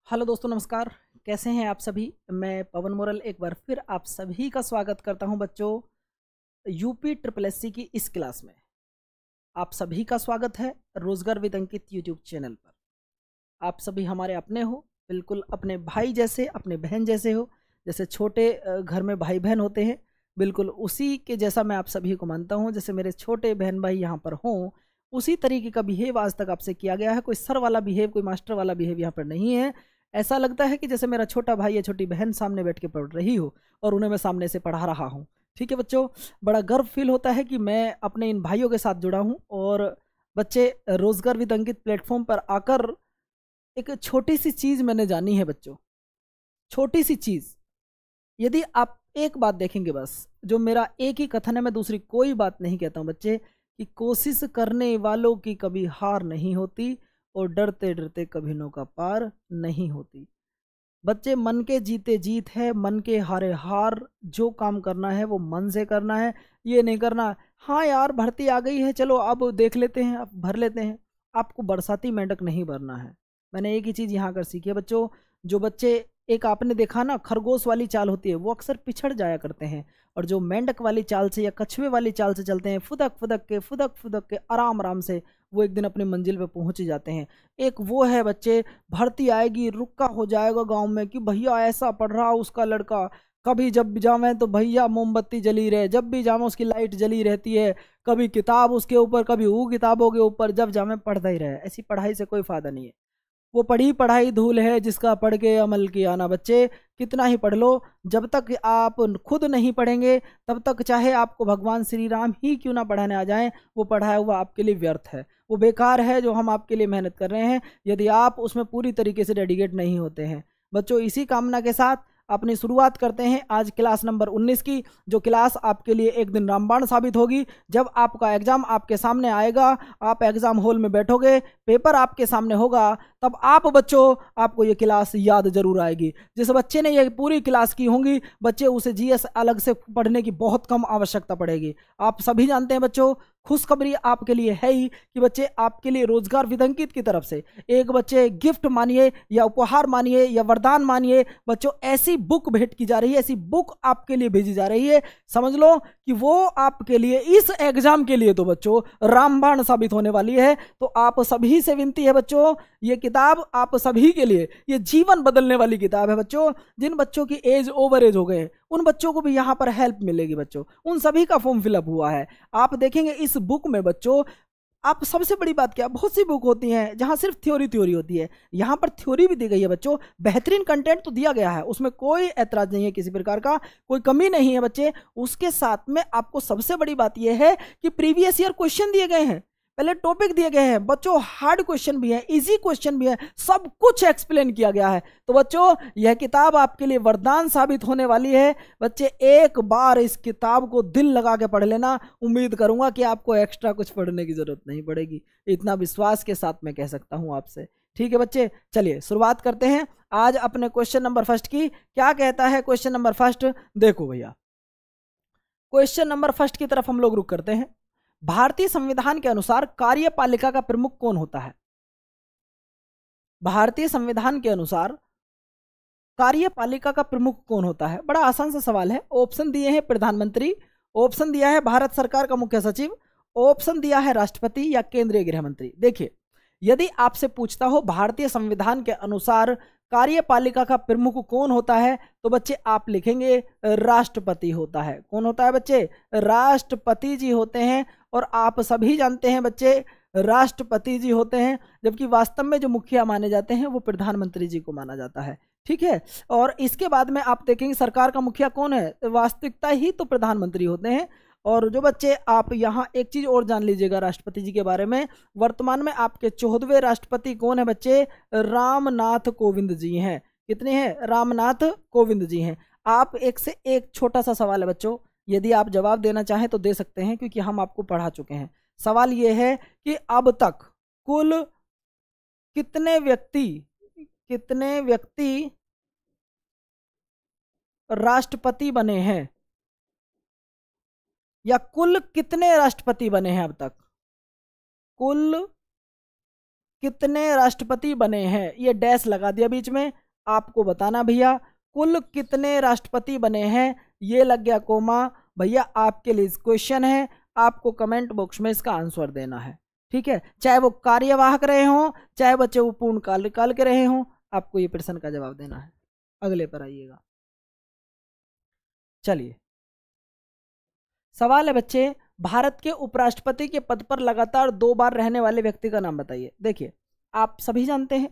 Hello दोस्तों, नमस्कार। कैसे हैं आप सभी। मैं पवन मोरल एक बार फिर आप सभी का स्वागत करता हूं बच्चों यूपी ट्रिपल एससी की इस क्लास में। आप सभी का स्वागत है रोजगार विद अंकित यूट्यूब चैनल पर। आप सभी हमारे अपने हो, बिल्कुल अपने भाई जैसे, अपने बहन जैसे हो। जैसे छोटे घर में भाई बहन होते हैं, बिल्कुल उसी के जैसा मैं आप सभी को मानता हूँ। जैसे मेरे छोटे बहन भाई यहाँ पर हों, उसी तरीके का बिहेव आज तक आपसे किया गया है। कोई सर वाला बिहेव, कोई मास्टर वाला बिहेव यहाँ पर नहीं है। ऐसा लगता है कि जैसे मेरा छोटा भाई या छोटी बहन सामने बैठ के पढ़ रही हो और उन्हें मैं सामने से पढ़ा रहा हूँ। ठीक है बच्चों, बड़ा गर्व फील होता है कि मैं अपने इन भाइयों के साथ जुड़ा हूँ। और बच्चे, रोजगार विद अंकित प्लेटफॉर्म पर आकर एक छोटी सी चीज मैंने जानी है बच्चों, छोटी सी चीज। यदि आप एक बात देखेंगे, बस जो मेरा एक ही कथन है, मैं दूसरी कोई बात नहीं कहता हूं बच्चे, कि कोशिश करने वालों की कभी हार नहीं होती और डरते डरते कभी नौका पार नहीं होती। बच्चे, मन के जीते जीत है, मन के हारे हार। जो काम करना है वो मन से करना है, ये नहीं करना हाँ यार भर्ती आ गई है चलो अब देख लेते हैं, अब भर लेते हैं। आपको बरसाती मेंढक नहीं भरना है। मैंने एक ही चीज़ यहाँ कर सीखी है बच्चों। जो बच्चे, एक आपने देखा ना, खरगोश वाली चाल होती है, वो अक्सर पिछड़ जाया करते हैं। और जो मेंढक वाली चाल से या कछुए वाली चाल से चलते हैं, फुदक फुदक के आराम आराम से, वो एक दिन अपनी मंजिल पे पहुंच जाते हैं। एक वो है बच्चे, भर्ती आएगी रुक्का हो जाएगा गांव में कि भैया ऐसा पढ़ रहा उसका लड़का, कभी जब भी जावे तो भैया मोमबत्ती जली रहे, जब भी जावे उसकी लाइट जली रहती है, कभी किताब उसके ऊपर, कभी वो किताबों के ऊपर, जब जावे पढ़ता ही रहे। ऐसी पढ़ाई से कोई फायदा नहीं है। वो पढ़ी पढ़ाई धूल है जिसका पढ़ के अमल किया ना। बच्चे, कितना ही पढ़ लो, जब तक आप खुद नहीं पढ़ेंगे तब तक चाहे आपको भगवान श्री राम ही क्यों ना पढ़ाने आ जाएं, वो पढ़ाया हुआ आपके लिए व्यर्थ है, वो बेकार है जो हम आपके लिए मेहनत कर रहे हैं, यदि आप उसमें पूरी तरीके से डेडिकेट नहीं होते हैं। बच्चों, इसी कामना के साथ अपनी शुरुआत करते हैं आज क्लास नंबर 19 की, जो क्लास आपके लिए एक दिन रामबाण साबित होगी। जब आपका एग्जाम आपके सामने आएगा, आप एग्जाम हॉल में बैठोगे, पेपर आपके सामने होगा, तब आप बच्चों, आपको ये क्लास याद जरूर आएगी। जिस बच्चे ने ये पूरी क्लास की होंगी, बच्चे उसे जीएस अलग से पढ़ने की बहुत कम आवश्यकता पड़ेगी। आप सभी जानते हैं बच्चों, खुशखबरी आपके लिए है ही कि बच्चे, आपके लिए रोजगार विद अंकित की तरफ से एक बच्चे गिफ्ट मानिए या उपहार मानिए या वरदान मानिए, बच्चों ऐसी बुक भेंट की जा रही है, ऐसी बुक आपके लिए भेजी जा रही है, समझ लो कि वो आपके लिए इस एग्जाम के लिए तो बच्चों रामबाण साबित होने वाली है। तो आप सभी से विनती है बच्चों, ये किताब आप सभी के लिए ये जीवन बदलने वाली किताब है बच्चों। जिन बच्चों की एज ओवर एज हो गए, उन बच्चों को भी यहाँ पर हेल्प मिलेगी बच्चों, उन सभी का फॉर्म फिलअप हुआ है। आप देखेंगे इस बुक में बच्चों, आप सबसे बड़ी बात क्या, बहुत सी बुक होती हैं जहां सिर्फ थ्योरी थ्योरी होती है, यहां पर थ्योरी भी दी गई है बच्चों। बेहतरीन कंटेंट तो दिया गया है, उसमें कोई ऐतराज नहीं है, किसी प्रकार का कोई कमी नहीं है बच्चे। उसके साथ में आपको सबसे बड़ी बात यह है कि प्रीवियस ईयर क्वेश्चन दिए गए हैं, पहले टॉपिक दिए गए हैं बच्चों, हार्ड क्वेश्चन भी है, इजी क्वेश्चन भी है, सब कुछ एक्सप्लेन किया गया है। तो बच्चों, यह किताब आपके लिए वरदान साबित होने वाली है। बच्चे, एक बार इस किताब को दिल लगा के पढ़ लेना, उम्मीद करूंगा कि आपको एक्स्ट्रा कुछ पढ़ने की जरूरत नहीं पड़ेगी, इतना विश्वास के साथ मैं कह सकता हूं आपसे। ठीक है बच्चे, चलिए शुरुआत करते हैं आज अपने क्वेश्चन नंबर फर्स्ट की। क्या कहता है क्वेश्चन नंबर फर्स्ट, देखो भैया, क्वेश्चन नंबर फर्स्ट की तरफ हम लोग रुक करते हैं। भारतीय संविधान के अनुसार कार्यपालिका का प्रमुख कौन होता है। भारतीय संविधान के अनुसार कार्यपालिका का प्रमुख कौन होता है। बड़ा आसान सा सवाल है। ऑप्शन दिए हैं प्रधानमंत्री, ऑप्शन दिया है भारत सरकार का मुख्य सचिव, ऑप्शन दिया है राष्ट्रपति या केंद्रीय गृह मंत्री। देखिए, यदि आपसे पूछता हो भारतीय संविधान के अनुसार कार्यपालिका का प्रमुख कौन होता है, तो बच्चे आप लिखेंगे राष्ट्रपति होता है। कौन होता है बच्चे, राष्ट्रपति जी होते हैं। और आप सभी जानते हैं बच्चे, राष्ट्रपति जी होते हैं, जबकि वास्तव में जो मुखिया माने जाते हैं वो प्रधानमंत्री जी को माना जाता है। ठीक है, और इसके बाद में आप देखेंगे सरकार का मुखिया कौन है, वास्तविकता ही तो प्रधानमंत्री होते हैं। और जो बच्चे, आप यहाँ एक चीज और जान लीजिएगा राष्ट्रपति जी के बारे में, वर्तमान में आपके 14वें राष्ट्रपति कौन है बच्चे, रामनाथ कोविंद जी हैं। कितने हैं, रामनाथ कोविंद जी हैं। आप एक से एक छोटा सा सवाल है बच्चों, यदि आप जवाब देना चाहें तो दे सकते हैं, क्योंकि हम आपको पढ़ा चुके हैं। सवाल यह है कि अब तक कुल कितने व्यक्ति राष्ट्रपति बने हैं, या कुल कितने राष्ट्रपति बने हैं अब तक, कुल कितने राष्ट्रपति बने हैं, ये डैश लगा दिया बीच में, आपको बताना भैया कुल कितने राष्ट्रपति बने हैं, ये लग गया कोमा। भैया आपके लिए क्वेश्चन है, आपको कमेंट बॉक्स में इसका आंसर देना है, ठीक है। चाहे वो कार्यवाहक रहे हों, चाहे बच्चे वो पूर्ण काल के रहे हों, आपको ये प्रश्न का जवाब देना है। अगले पर आइएगा। चलिए सवाल है बच्चे, भारत के उपराष्ट्रपति के पद पर लगातार 2 बार रहने वाले व्यक्ति का नाम बताइए। देखिए आप सभी जानते हैं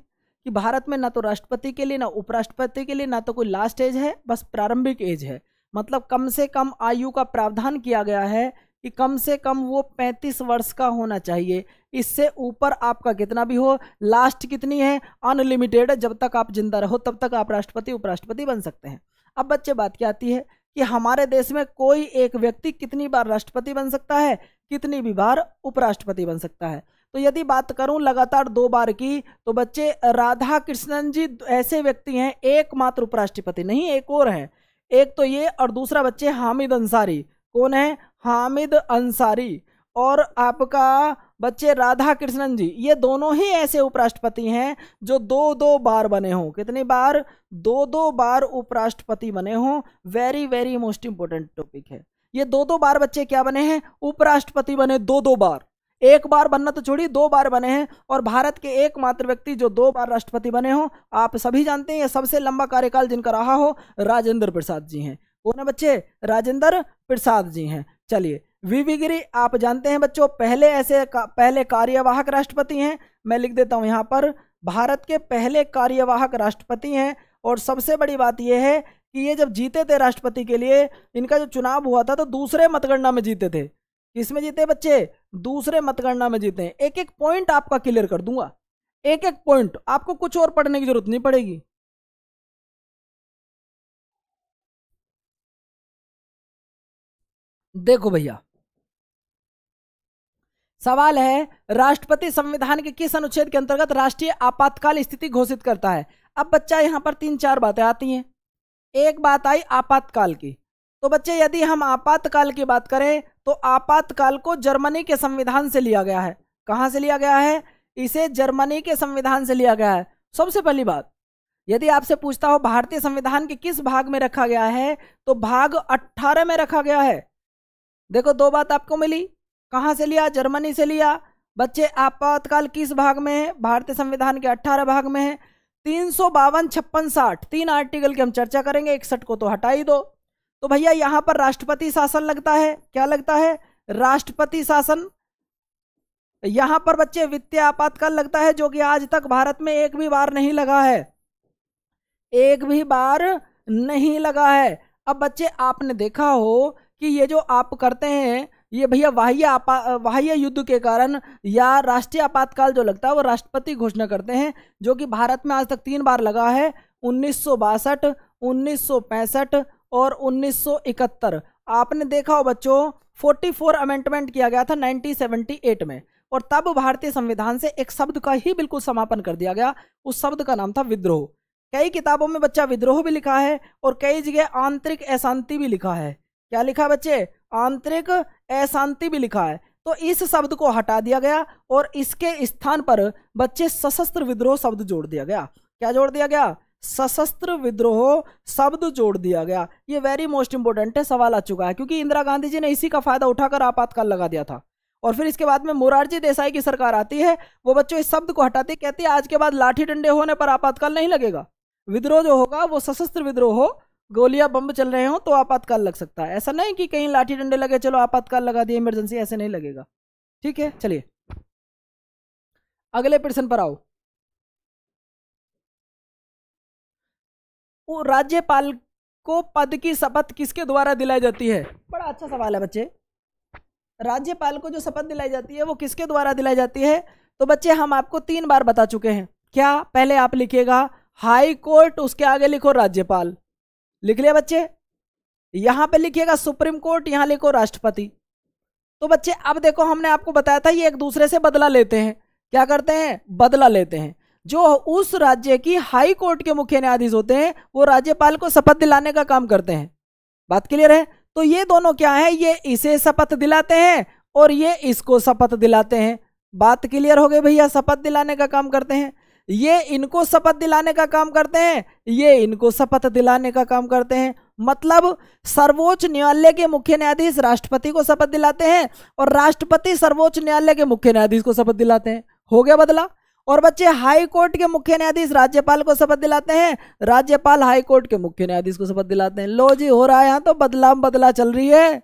कि भारत में ना तो राष्ट्रपति के लिए ना उपराष्ट्रपति के लिए ना तो कोई लास्ट एज है, बस प्रारंभिक एज है। मतलब कम से कम आयु का प्रावधान किया गया है कि कम से कम वो 35 वर्ष का होना चाहिए। इससे ऊपर आपका कितना भी हो, लास्ट कितनी है, अनलिमिटेड है। जब तक आप जिंदा रहो तब तक आप राष्ट्रपति उपराष्ट्रपति बन सकते हैं। अब बच्चे बात क्या आती है कि हमारे देश में कोई एक व्यक्ति कितनी बार राष्ट्रपति बन सकता है, कितनी भी बार उपराष्ट्रपति बन सकता है। तो यदि बात करूं लगातार 2 बार की, तो बच्चे राधा कृष्णन जी ऐसे व्यक्ति हैं, एकमात्र उपराष्ट्रपति नहीं, एक और हैं। एक तो ये और दूसरा बच्चे हामिद अंसारी। कौन है? हामिद अंसारी। और आपका बच्चे राधा कृष्णन जी, ये दोनों ही ऐसे उपराष्ट्रपति हैं जो 2-2 बार बने हों। कितनी बार? 2-2 बार उपराष्ट्रपति बने हों। Very very most important topic है ये। 2-2 बार बच्चे क्या बने हैं? उपराष्ट्रपति बने 2-2 बार। एक बार बनना तो छोड़िए, 2 बार बने हैं। और भारत के एकमात्र व्यक्ति जो 2 बार राष्ट्रपति बने हो, आप सभी जानते हैं, ये सबसे लंबा कार्यकाल जिनका रहा हो, राजेंद्र प्रसाद जी हैं। कौन है बच्चे? राजेंद्र प्रसाद जी हैं। चलिए वीवी गिरी आप जानते हैं बच्चों, पहले कार्यवाहक राष्ट्रपति हैं। मैं लिख देता हूं यहां पर, भारत के पहले कार्यवाहक राष्ट्रपति हैं। और सबसे बड़ी बात यह है कि ये जब जीते थे राष्ट्रपति के लिए, इनका जो चुनाव हुआ था तो दूसरे मतगणना में जीते थे। किसमें जीते बच्चे? दूसरे मतगणना में जीते। एक एक पॉइंट आपका क्लियर कर दूंगा, एक एक पॉइंट, आपको कुछ और पढ़ने की जरूरत नहीं पड़ेगी। देखो भैया सवाल है, राष्ट्रपति संविधान के किस अनुच्छेद के अंतर्गत राष्ट्रीय आपातकाल स्थिति घोषित करता है? अब बच्चा यहां पर 3-4 बातें आती हैं। एक बात आई आपातकाल की, तो बच्चे यदि हम आपातकाल की बात करें तो आपातकाल को जर्मनी के संविधान से लिया गया है। कहां से लिया गया है? इसे जर्मनी के संविधान से लिया गया है। सबसे पहली बात, यदि आपसे पूछता हो भारतीय संविधान के किस भाग में रखा गया है, तो भाग 18 में रखा गया है। देखो 2 बात आपको मिली। कहां से लिया? जर्मनी से लिया। बच्चे आपातकाल किस भाग में है? भारतीय संविधान के 18 भाग में है। 352, 56, 60 3 आर्टिकल की हम चर्चा करेंगे, 61 को तो हटा ही दो। तो भैया यहां पर राष्ट्रपति शासन लगता है। क्या लगता है? राष्ट्रपति शासन। यहां पर बच्चे वित्तीय आपातकाल लगता है, जो कि आज तक भारत में एक भी बार नहीं लगा है, एक भी बार नहीं लगा है। अब बच्चे आपने देखा हो कि ये जो आप करते हैं, ये भैया बाह्य युद्ध के कारण या राष्ट्रीय आपातकाल जो लगता है वो राष्ट्रपति घोषणा करते हैं, जो कि भारत में आज तक 3 बार लगा है, 1962, 1965 और 1971। आपने देखा हो बच्चों 44 अमेंडमेंट किया गया था 1978 में, और तब भारतीय संविधान से एक शब्द का ही बिल्कुल समापन कर दिया गया। उस शब्द का नाम था विद्रोह। कई किताबों में बच्चा विद्रोह भी लिखा है और कई जगह आंतरिक अशांति भी लिखा है। क्या लिखा बच्चे? आंतरिक अशांति भी लिखा है। तो इस शब्द को हटा दिया गया और इसके स्थान पर बच्चे सशस्त्र विद्रोह शब्द जोड़ दिया गया। क्या जोड़ दिया गया? सशस्त्र विद्रोह शब्द जोड़ दिया गया। ये वेरी मोस्ट इंपोर्टेंट है, सवाल आ चुका है, क्योंकि इंदिरा गांधी जी ने इसी का फायदा उठाकर आपातकाल लगा दिया था। और फिर इसके बाद में मोरारजी देसाई की सरकार आती है, वो बच्चों इस शब्द को हटाती, कहती है आज के बाद लाठी डंडे होने पर आपातकाल नहीं लगेगा। विद्रोह जो होगा वो सशस्त्र विद्रोह हो, गोलियां बम चल रहे हो तो आपातकाल लग सकता है। ऐसा नहीं कि कहीं लाठी डंडे लगे चलो आपातकाल लगा दिए, इमरजेंसी, ऐसे नहीं लगेगा। ठीक है, चलिए अगले प्रश्न पर आओ। राज्यपाल को पद की शपथ किसके द्वारा दिलाई जाती है? बड़ा अच्छा सवाल है बच्चे। राज्यपाल को जो शपथ दिलाई जाती है वो किसके द्वारा दिलाई जाती है? तो बच्चे हम आपको 3 बार बता चुके हैं। क्या? पहले आप लिखिएगा हाई कोर्ट, उसके आगे लिखो राज्यपाल। लिख लिया बच्चे? यहां पे लिखिएगा सुप्रीम कोर्ट, यहां लिखो राष्ट्रपति। तो बच्चे अब देखो, हमने आपको बताया था ये एक दूसरे से बदला लेते हैं। क्या करते हैं? बदला लेते हैं। जो उस राज्य की हाई कोर्ट के मुख्य न्यायाधीश होते हैं वो राज्यपाल को शपथ दिलाने का काम करते हैं। बात क्लियर है? तो ये दोनों क्या है? ये इसे शपथ दिलाते हैं और ये इसको शपथ दिलाते हैं। बात क्लियर हो गई भैया? शपथ दिलाने का काम करते हैं, ये इनको शपथ दिलाने का काम करते हैं, ये इनको शपथ दिलाने का काम करते हैं। मतलब सर्वोच्च न्यायालय के मुख्य न्यायाधीश राष्ट्रपति को शपथ दिलाते हैं और राष्ट्रपति सर्वोच्च न्यायालय के मुख्य न्यायाधीश को शपथ दिलाते हैं। हो गया बदला। और बच्चे हाई कोर्ट के मुख्य न्यायाधीश राज्यपाल को शपथ दिलाते हैं, राज्यपाल हाई कोर्ट के मुख्य न्यायाधीश को शपथ दिलाते हैं। लो जी, हो रहा है यहाँ तो बदला बदला चल रही है।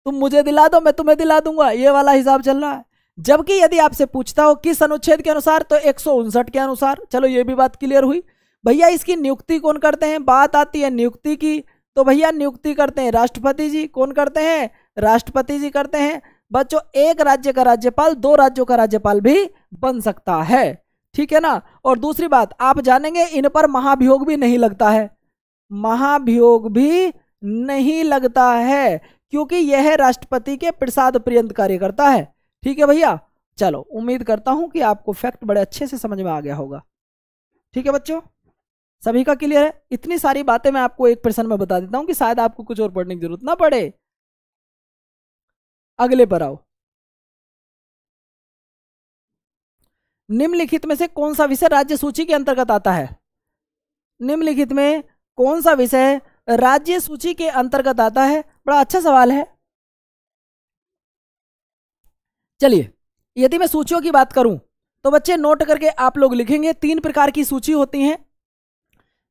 तुम मुझे दिला दो, मैं तुम्हें दिला दूंगा, ये वाला हिसाब चल रहा है। जबकि यदि आपसे पूछता हो किस अनुच्छेद के अनुसार, तो 159 के अनुसार। चलो ये भी बात क्लियर हुई। भैया इसकी नियुक्ति कौन करते हैं? बात आती है नियुक्ति की, तो भैया नियुक्ति करते हैं राष्ट्रपति जी। कौन करते हैं? राष्ट्रपति जी करते हैं। बच्चों, एक राज्य का राज्यपाल 2 राज्यों का राज्यपाल भी बन सकता है, ठीक है ना। और दूसरी बात आप जानेंगे, इन पर महाभियोग भी नहीं लगता है, महाभियोग भी नहीं लगता है, क्योंकि यह राष्ट्रपति के प्रसाद पर्यंत कार्य करता है। ठीक है भैया, चलो उम्मीद करता हूं कि आपको फैक्ट बड़े अच्छे से समझ में आ गया होगा। ठीक है बच्चों, सभी का क्लियर है? इतनी सारी बातें मैं आपको एक प्रश्न में बता देता हूं कि शायद आपको कुछ और पढ़ने की जरूरत ना पड़े। अगले पर आओ। निम्नलिखित में से कौन सा विषय राज्य सूची के अंतर्गत आता है? निम्नलिखित में कौन सा विषय राज्य सूची के अंतर्गत आता है? बड़ा अच्छा सवाल है। चलिए, यदि मैं सूचियों की बात करूं तो बच्चे नोट करके आप लोग लिखेंगे। 3 प्रकार की सूची होती हैं।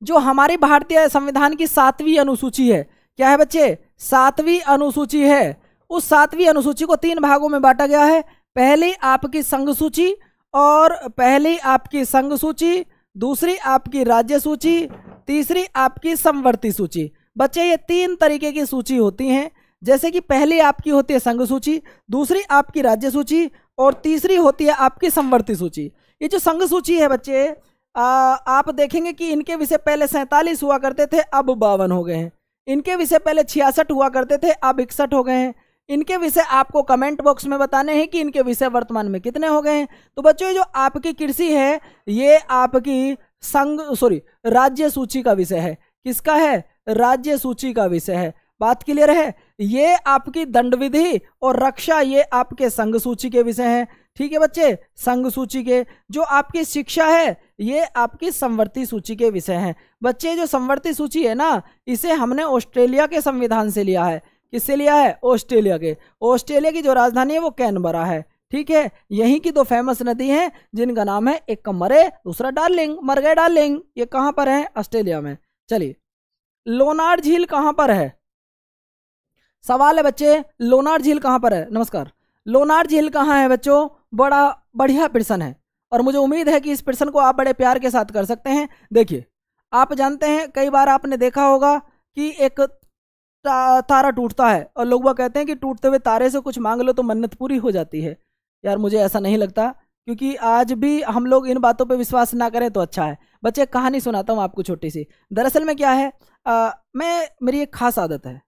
जो हमारे भारतीय संविधान की 7वीं अनुसूची है, क्या है बच्चे? 7वीं अनुसूची है। उस 7वीं अनुसूची को 3 भागों में बांटा गया है। पहली आपकी संघ सूची, और पहली आपकी संघ सूची, दूसरी आपकी राज्य सूची, तीसरी आपकी समवर्ती सूची। बच्चे ये 3 तरीके की सूची होती हैं। जैसे कि पहली आपकी होती है संघ सूची, दूसरी आपकी राज्य सूची, और तीसरी होती है आपकी समवर्ती सूची। ये जो संघ सूची है बच्चे, आप देखेंगे कि इनके विषय पहले 47 हुआ करते थे, अब 52 हो गए हैं। इनके विषय पहले 66 हुआ करते थे, अब 61 हो गए हैं। इनके विषय आपको कमेंट बॉक्स में बताने हैं कि इनके विषय वर्तमान में कितने हो गए हैं। तो बच्चों, ये जो आपकी कृषि है, ये आपकी राज्य सूची का विषय है। किसका है? राज्य सूची का विषय है। बात क्लियर है? ये आपकी दंड विधि और रक्षा, ये आपके संघ सूची के विषय हैं। ठीक है बच्चे, संघ सूची के। जो आपकी शिक्षा है, ये आपकी संवर्ती सूची के विषय हैं। बच्चे, जो संवर्ती सूची है ना, इसे हमने ऑस्ट्रेलिया के संविधान से लिया है। किससे लिया है? ऑस्ट्रेलिया के। ऑस्ट्रेलिया की जो राजधानी है वो कैनबरा है। ठीक है, यहीं की 2 फेमस नदी हैं जिनका नाम है, एक का मरे, दूसरा डार्लिंग। मर गए डार्लिंग, ये कहां पर है? ऑस्ट्रेलिया में। चलिए, लोनार झील कहां पर है? सवाल है बच्चे, लोनार झील कहां पर है? नमस्कार, लोनार झील कहां है बच्चों? बड़ा बढ़िया प्रश्न है, और मुझे उम्मीद है कि इस प्रश्न को आप बड़े प्यार के साथ कर सकते हैं। देखिए, आप जानते हैं, कई बार आपने देखा होगा कि एक तारा टूटता है और लोग वो कहते हैं कि टूटते हुए तारे से कुछ मांग लो तो मन्नत पूरी हो जाती है। यार मुझे ऐसा नहीं लगता, क्योंकि आज भी हम लोग इन बातों पे विश्वास ना करें तो अच्छा है। बच्चे, कहानी सुनाता हूँ आपको छोटी सी। दरअसल में क्या है, मेरी एक खास आदत है,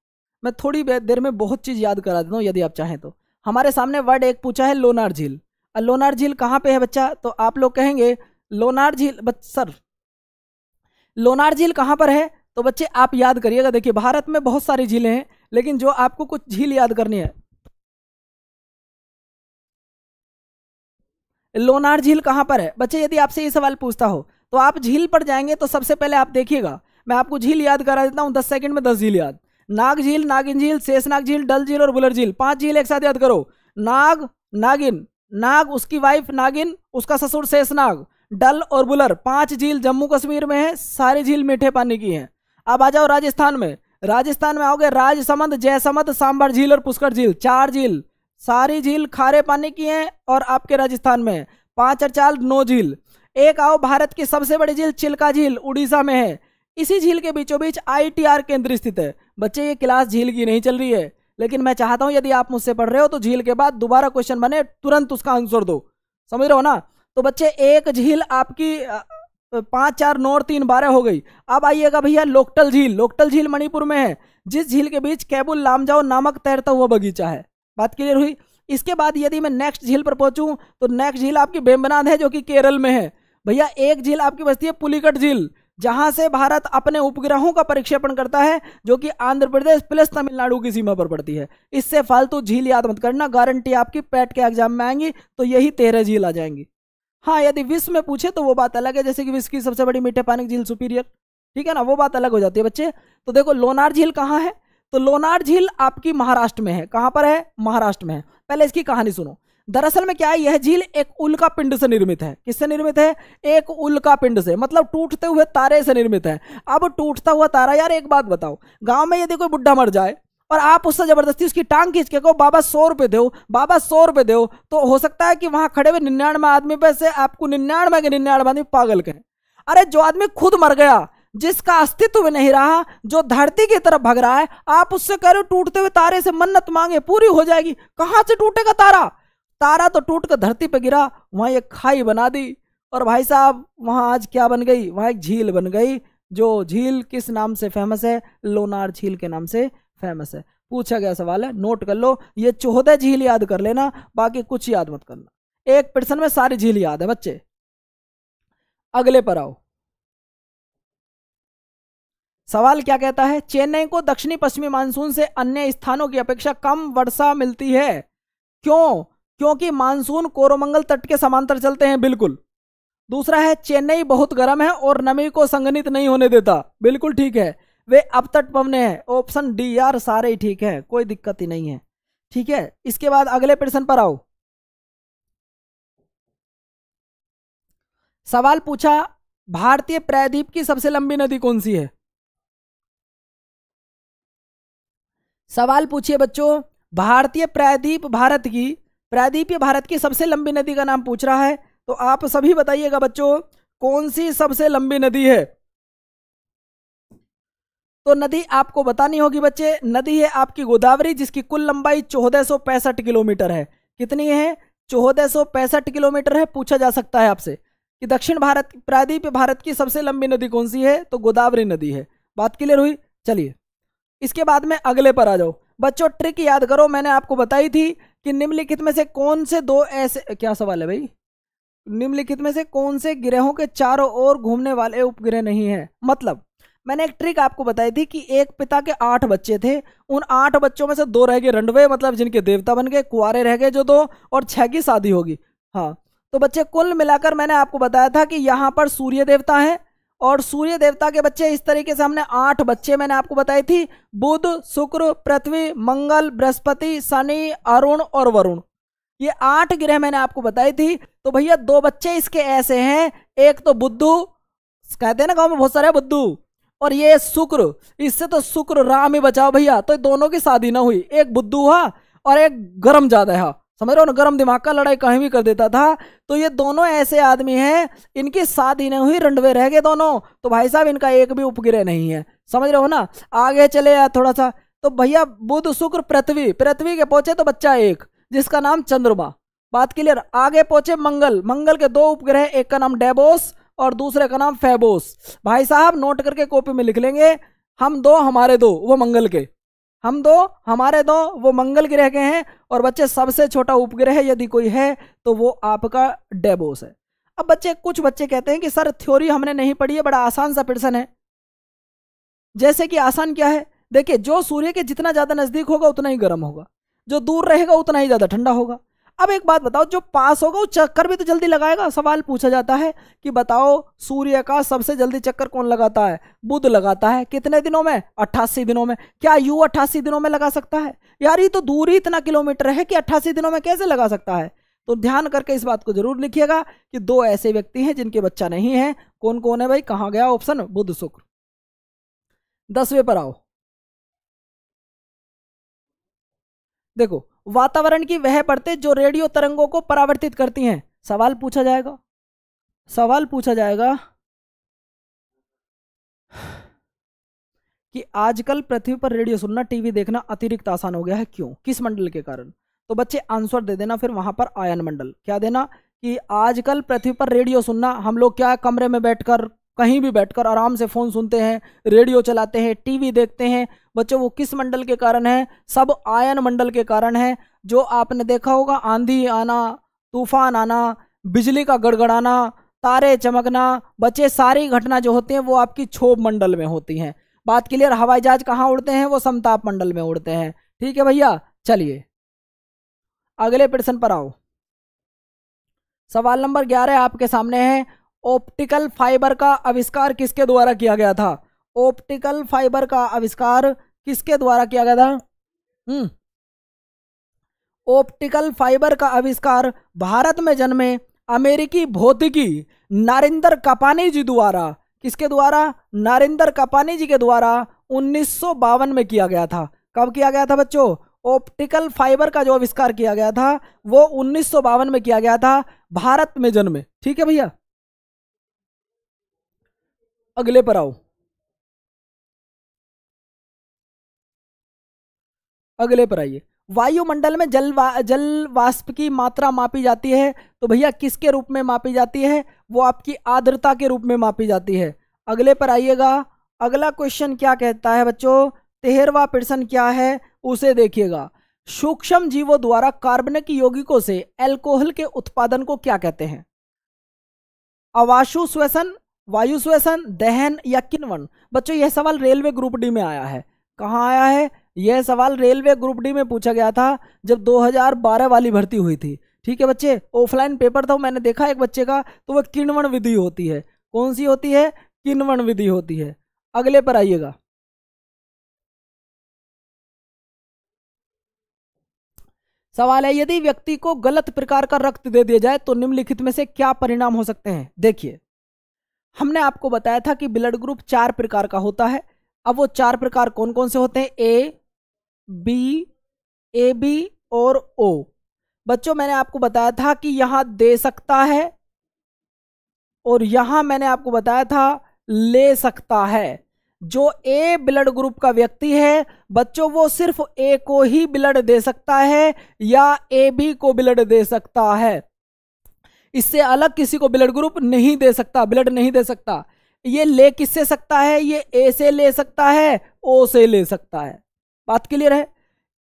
मैं थोड़ी देर में बहुत चीज़ याद करा देता हूँ यदि आप चाहें तो। हमारे सामने वर्ड एक पूछा है, लोनार झील। लोनार झील कहाँ पे है बच्चा? तो आप लोग कहेंगे लोनार झील, सर लोनार झील कहाँ पर है? तो बच्चे आप याद करिएगा। देखिए, भारत में बहुत सारी झीलें हैं, लेकिन जो आपको कुछ झील याद करनी है, लोनार झील कहां पर है? बच्चे, यदि आपसे ये सवाल पूछता हो तो आप झील पर जाएंगे तो सबसे पहले आप देखिएगा, मैं आपको झील याद करा देता हूं 10 सेकंड में 10 झील याद। नाग झील, नागिन झील, शेषनाग झील, डल झील और बुलर झील। 5 झील एक साथ याद करो। नाग, नागिन, नाग उसकी वाइफ नागिन, उसका ससुर शेषनाग, डल और बुलर। 5 झील जम्मू कश्मीर में है, सारी झील मीठे पानी की हैं। अब आ जाओ राजस्थान में। राजस्थान में आओगे, राजसमंद, जयसमंद, सांबर झील और पुष्कर झील। 4 झील, सारी झील खारे पानी की हैं और आपके राजस्थान में। 5 और 4 9 झील। एक आओ भारत की सबसे बड़ी झील चिल्का झील, उड़ीसा में है। इसी झील के बीचों बीच ITR केंद्र स्थित है। बच्चे, ये क्लास झील की नहीं चल रही है, लेकिन मैं चाहता हूं यदि आप मुझसे पढ़ रहे हो तो झील के बाद दोबारा क्वेश्चन बने, तुरंत उसका आंसर दो। समझ रहे हो ना? तो बच्चे, एक झील आपकी 5 4 9 और 3 12 हो गई। अब आइएगा भैया लोकटल झील। लोकटल झील मणिपुर में है, जिस झील के बीच केबुल लामजाओ नामक तैरता हुआ बगीचा है। बात क्लियर हुई? इसके बाद यदि मैं नेक्स्ट झील पर पहुंचूं तो नेक्स्ट झील आपकी वेम्बनाड है, जो कि केरल में है। भैया, एक झील आपकी बचती है पुलिकट झील, जहां से भारत अपने उपग्रहों का प्रक्षेपण करता है, जो कि आंध्र प्रदेश प्लस तमिलनाडु की सीमा पर पड़ती है। इससे फालतू झील याद मत करना, गारंटी आपकी पैट के एग्जाम में आएंगी तो यही 13 झील आ जाएंगी। हाँ, यदि विश्व में पूछे तो वो बात अलग है, जैसे कि विश्व की सबसे बड़ी मीठे पानी की झील सुपीरियर, ठीक है ना, वो बात अलग हो जाती है बच्चे। तो देखो लोनार झील कहाँ है, तो लोनार झील आपकी महाराष्ट्र में है। कहां पर है, महाराष्ट्र में है। पहले इसकी कहानी सुनो। दरअसल में क्या है, यह झील एक उल्का पिंड से निर्मित है। किससे निर्मित है, एक उल्का पिंड से, मतलब टूटते हुए तारे से निर्मित है। अब टूटता हुआ तारा, यार एक बात बताओ, गांव में यदि कोई बुढ़ा मर जाए और आप उससे जबरदस्ती उसकी टांग खींच के कहो बाबा 100 रुपए दो, बाबा 100 रुपए दो, तो हो सकता है कि वहां खड़े हुए 99 आदमी पे से आपको 99 के 99 आदमी पागल कहें। अरे जो आदमी खुद मर गया, जिसका अस्तित्व नहीं रहा, जो धरती की तरफ भाग रहा है, आप उससे कह रहे हो टूटते हुए तारे से मन्नत मांगे पूरी हो जाएगी। कहां से टूटेगा तारा, तारा तो टूट कर धरती पे गिरा, वहां एक खाई बना दी, और भाई साहब वहां आज क्या बन गई, वहां एक झील बन गई। जो झील किस नाम से फेमस है, लोनार झील के नाम से फेमस है। पूछा गया सवाल है, नोट कर लो, ये 14 झील याद कर लेना, बाकी कुछ याद मत करना। एक प्रश्न में सारी झील याद है बच्चे। अगले पर आओ। सवाल क्या कहता है, चेन्नई को दक्षिणी पश्चिमी मानसून से अन्य स्थानों की अपेक्षा कम वर्षा मिलती है। क्यों, क्योंकि मानसून कोरोमंगल तट के समांतर चलते हैं, बिल्कुल। दूसरा है, चेन्नई बहुत गर्म है और नमी को संघनित नहीं होने देता, बिल्कुल ठीक है। वे अपतट पवने हैं, ऑप्शन डी यार, सारे ही ठीक है, कोई दिक्कत ही नहीं है, ठीक है। इसके बाद अगले प्रश्न पर आओ। सवाल पूछा, भारतीय प्रायद्वीप की सबसे लंबी नदी कौन सी है। सवाल पूछिए बच्चों, भारतीय प्रायद्वीप भारत की सबसे लंबी नदी का नाम पूछ रहा है, तो आप सभी बताइएगा बच्चों कौन सी सबसे लंबी नदी है। तो नदी आपको बतानी होगी बच्चे, नदी है आपकी गोदावरी, जिसकी कुल लंबाई 1465 किलोमीटर है। कितनी है, 1465 किलोमीटर है। पूछा जा सकता है आपसे कि दक्षिण भारत प्रायद्वीप भारत की सबसे लंबी नदी कौन सी है, तो गोदावरी नदी है। बात क्लियर हुई, चलिए इसके बाद में अगले पर आ जाओ। बच्चों ट्रिक याद करो, मैंने आपको बताई थी कि निम्नलिखित में से कौन से दो ऐसे, क्या सवाल है भाई, निम्नलिखित में से कौन से ग्रहों के चारों ओर घूमने वाले उपग्रह नहीं है। मतलब मैंने एक ट्रिक आपको बताई थी कि एक पिता के 8 बच्चे थे, उन 8 बच्चों में से 2 रह गए रंडवे, मतलब जिनके देवता बन गए, कुंवारे रह गए जो 2, और 6 की शादी होगी। हाँ, तो बच्चे कुल मिलाकर मैंने आपको बताया था कि यहाँ पर सूर्य देवता है, और सूर्य देवता के बच्चे इस तरीके से हमने 8 बच्चे मैंने आपको बताई थी, बुध, शुक्र, पृथ्वी, मंगल, बृहस्पति, शनि, अरुण और वरुण। ये 8 ग्रह मैंने आपको बताई थी। तो भैया 2 बच्चे इसके ऐसे हैं, एक तो बुद्धू, कहते हैं ना गांव में बहुत सारे बुद्धू, और ये शुक्र, इससे तो शुक्र राम ही बचाओ भैया। तो दोनों की शादी ना हुई, एक बुद्धू हुआ और एक गरम ज्यादा है, समझ रहे हो ना, गरम दिमाग का, लड़ाई कहीं भी कर देता था। तो ये दोनों ऐसे आदमी हैं, इनकी शादी नहीं हुई, रंडवे रह गए दोनों। तो भाई साहब इनका एक भी उपग्रह नहीं है, समझ रहे हो ना। आगे चले यार थोड़ा सा, तो भैया बुध, शुक्र, पृथ्वी, पृथ्वी के पहुंचे तो बच्चा एक, जिसका नाम चंद्रमा। बात क्लियर। आगे पहुंचे मंगल, मंगल के 2 उपग्रह, एक का नाम डेबोस और दूसरे का नाम फेबोस। भाई साहब नोट करके कॉपी में लिख लेंगे, हम 2 हमारे 2 वो मंगल के, हम 2 हमारे 2 वो मंगल ग्रह के हैं। और बच्चे सबसे छोटा उपग्रह यदि कोई है तो वो आपका डेबोस है। अब बच्चे, कुछ बच्चे कहते हैं कि सर थ्योरी हमने नहीं पढ़ी है, बड़ा आसान सा प्रश्न है। जैसे कि आसान क्या है, देखिए जो सूर्य के जितना ज्यादा नजदीक होगा उतना ही गर्म होगा, जो दूर रहेगा उतना ही ज्यादा ठंडा होगा। अब एक बात बताओ, जो पास होगा वो चक्कर भी तो जल्दी लगाएगा। सवाल पूछा जाता है कि बताओ सूर्य का सबसे जल्दी चक्कर कौन लगाता है, बुध लगाता है। कितने दिनों में, 88 दिनों में। क्या यू 88 दिनों में लगा सकता है? यार ये तो दूरी इतना किलोमीटर है कि 88 दिनों में कैसे लगा सकता है? तो ध्यान करके इस बात को जरूर लिखिएगा कि 2 ऐसे व्यक्ति हैं जिनके बच्चा नहीं है। कौन कौन है भाई, कहां गया ऑप्शन, बुध शुक्र। 10वें पर आओ। देखो वातावरण की वह परतें जो रेडियो तरंगों को परावर्तित करती हैं। सवाल पूछा जाएगा, सवाल पूछा जाएगा कि आजकल पृथ्वी पर रेडियो सुनना, टीवी देखना अतिरिक्त आसान हो गया है, क्यों, किस मंडल के कारण? तो बच्चे आंसर दे देना फिर वहां पर आयन मंडल। क्या देना कि आजकल पृथ्वी पर रेडियो सुनना, हम लोग क्या कमरे में बैठकर, कहीं भी बैठकर आराम से फोन सुनते हैं, रेडियो चलाते हैं, टीवी देखते हैं। बच्चों वो किस मंडल के कारण है? सब आयन मंडल के कारण है। जो आपने देखा होगा आंधी आना, तूफान आना, बिजली का गड़गड़ाना, तारे चमकना, बच्चे सारी घटना जो होती हैं वो आपकी क्षोभ मंडल में होती हैं। बात क्लियर। हवाई जहाज कहाँ उड़ते हैं? वो समताप मंडल में उड़ते हैं। ठीक है भैया, चलिए अगले प्रश्न पर आओ। सवाल नंबर 11 आपके सामने है। ऑप्टिकल फाइबर का आविष्कार किसके द्वारा किया गया था? ऑप्टिकल फाइबर का आविष्कार किसके द्वारा किया गया था? ऑप्टिकल फाइबर का आविष्कार भारत में जन्मे अमेरिकी भौतिकी नरेंद्र कपानी जी द्वारा, किसके द्वारा? नरेंद्र कपानी जी के द्वारा 1952 में किया गया था। कब किया गया था बच्चों? ऑप्टिकल फाइबर का जो आविष्कार किया गया था वो 1952 में किया गया था, भारत में जन्मे। ठीक है भैया, अगले पर आओ। अगले पर आइए। वायुमंडल में जल वाष्प की मात्रा मापी जाती है, तो भैया किसके रूप में मापी जाती है? वो आपकी आर्द्रता के रूप में मापी जाती है। अगले पर आइएगा। अगला क्वेश्चन क्या कहता है बच्चों? 13वां प्रश्न क्या है उसे देखिएगा। सूक्ष्म जीवों द्वारा कार्बनिक यौगिकों से अल्कोहल के उत्पादन को क्या कहते हैं? अवाशु श्वसन, वायु श्वसन, दहन या किण्वन? बच्चों यह सवाल रेलवे ग्रुप डी में आया है। कहाँ आया है? यह सवाल रेलवे ग्रुप डी में पूछा गया था जब 2012 वाली भर्ती हुई थी। ठीक है बच्चे, ऑफलाइन पेपर था, मैंने देखा एक बच्चे का, तो वह किण्वन विधि होती है। कौन सी होती है? किण्वन विधि होती है। अगले पर आइएगा। सवाल है, यदि व्यक्ति को गलत प्रकार का रक्त दे दिया जाए तो निम्नलिखित में से क्या परिणाम हो सकते हैं? देखिए, हमने आपको बताया था कि ब्लड ग्रुप 4 प्रकार का होता है। अब वो 4 प्रकार कौन कौन से होते हैं? ए, बी, ए बी और ओ। बच्चों मैंने आपको बताया था कि यहां दे सकता है और यहां मैंने आपको बताया था ले सकता है। जो ए ब्लड ग्रुप का व्यक्ति है बच्चों वो सिर्फ ए को ही ब्लड दे सकता है या ए बी को ब्लड दे सकता है, इससे अलग किसी को ब्लड ग्रुप नहीं दे सकता, ब्लड नहीं दे सकता। ये ले किससे सकता है? ये ए से ले सकता है, ओ से ले सकता है। बात क्लियर है?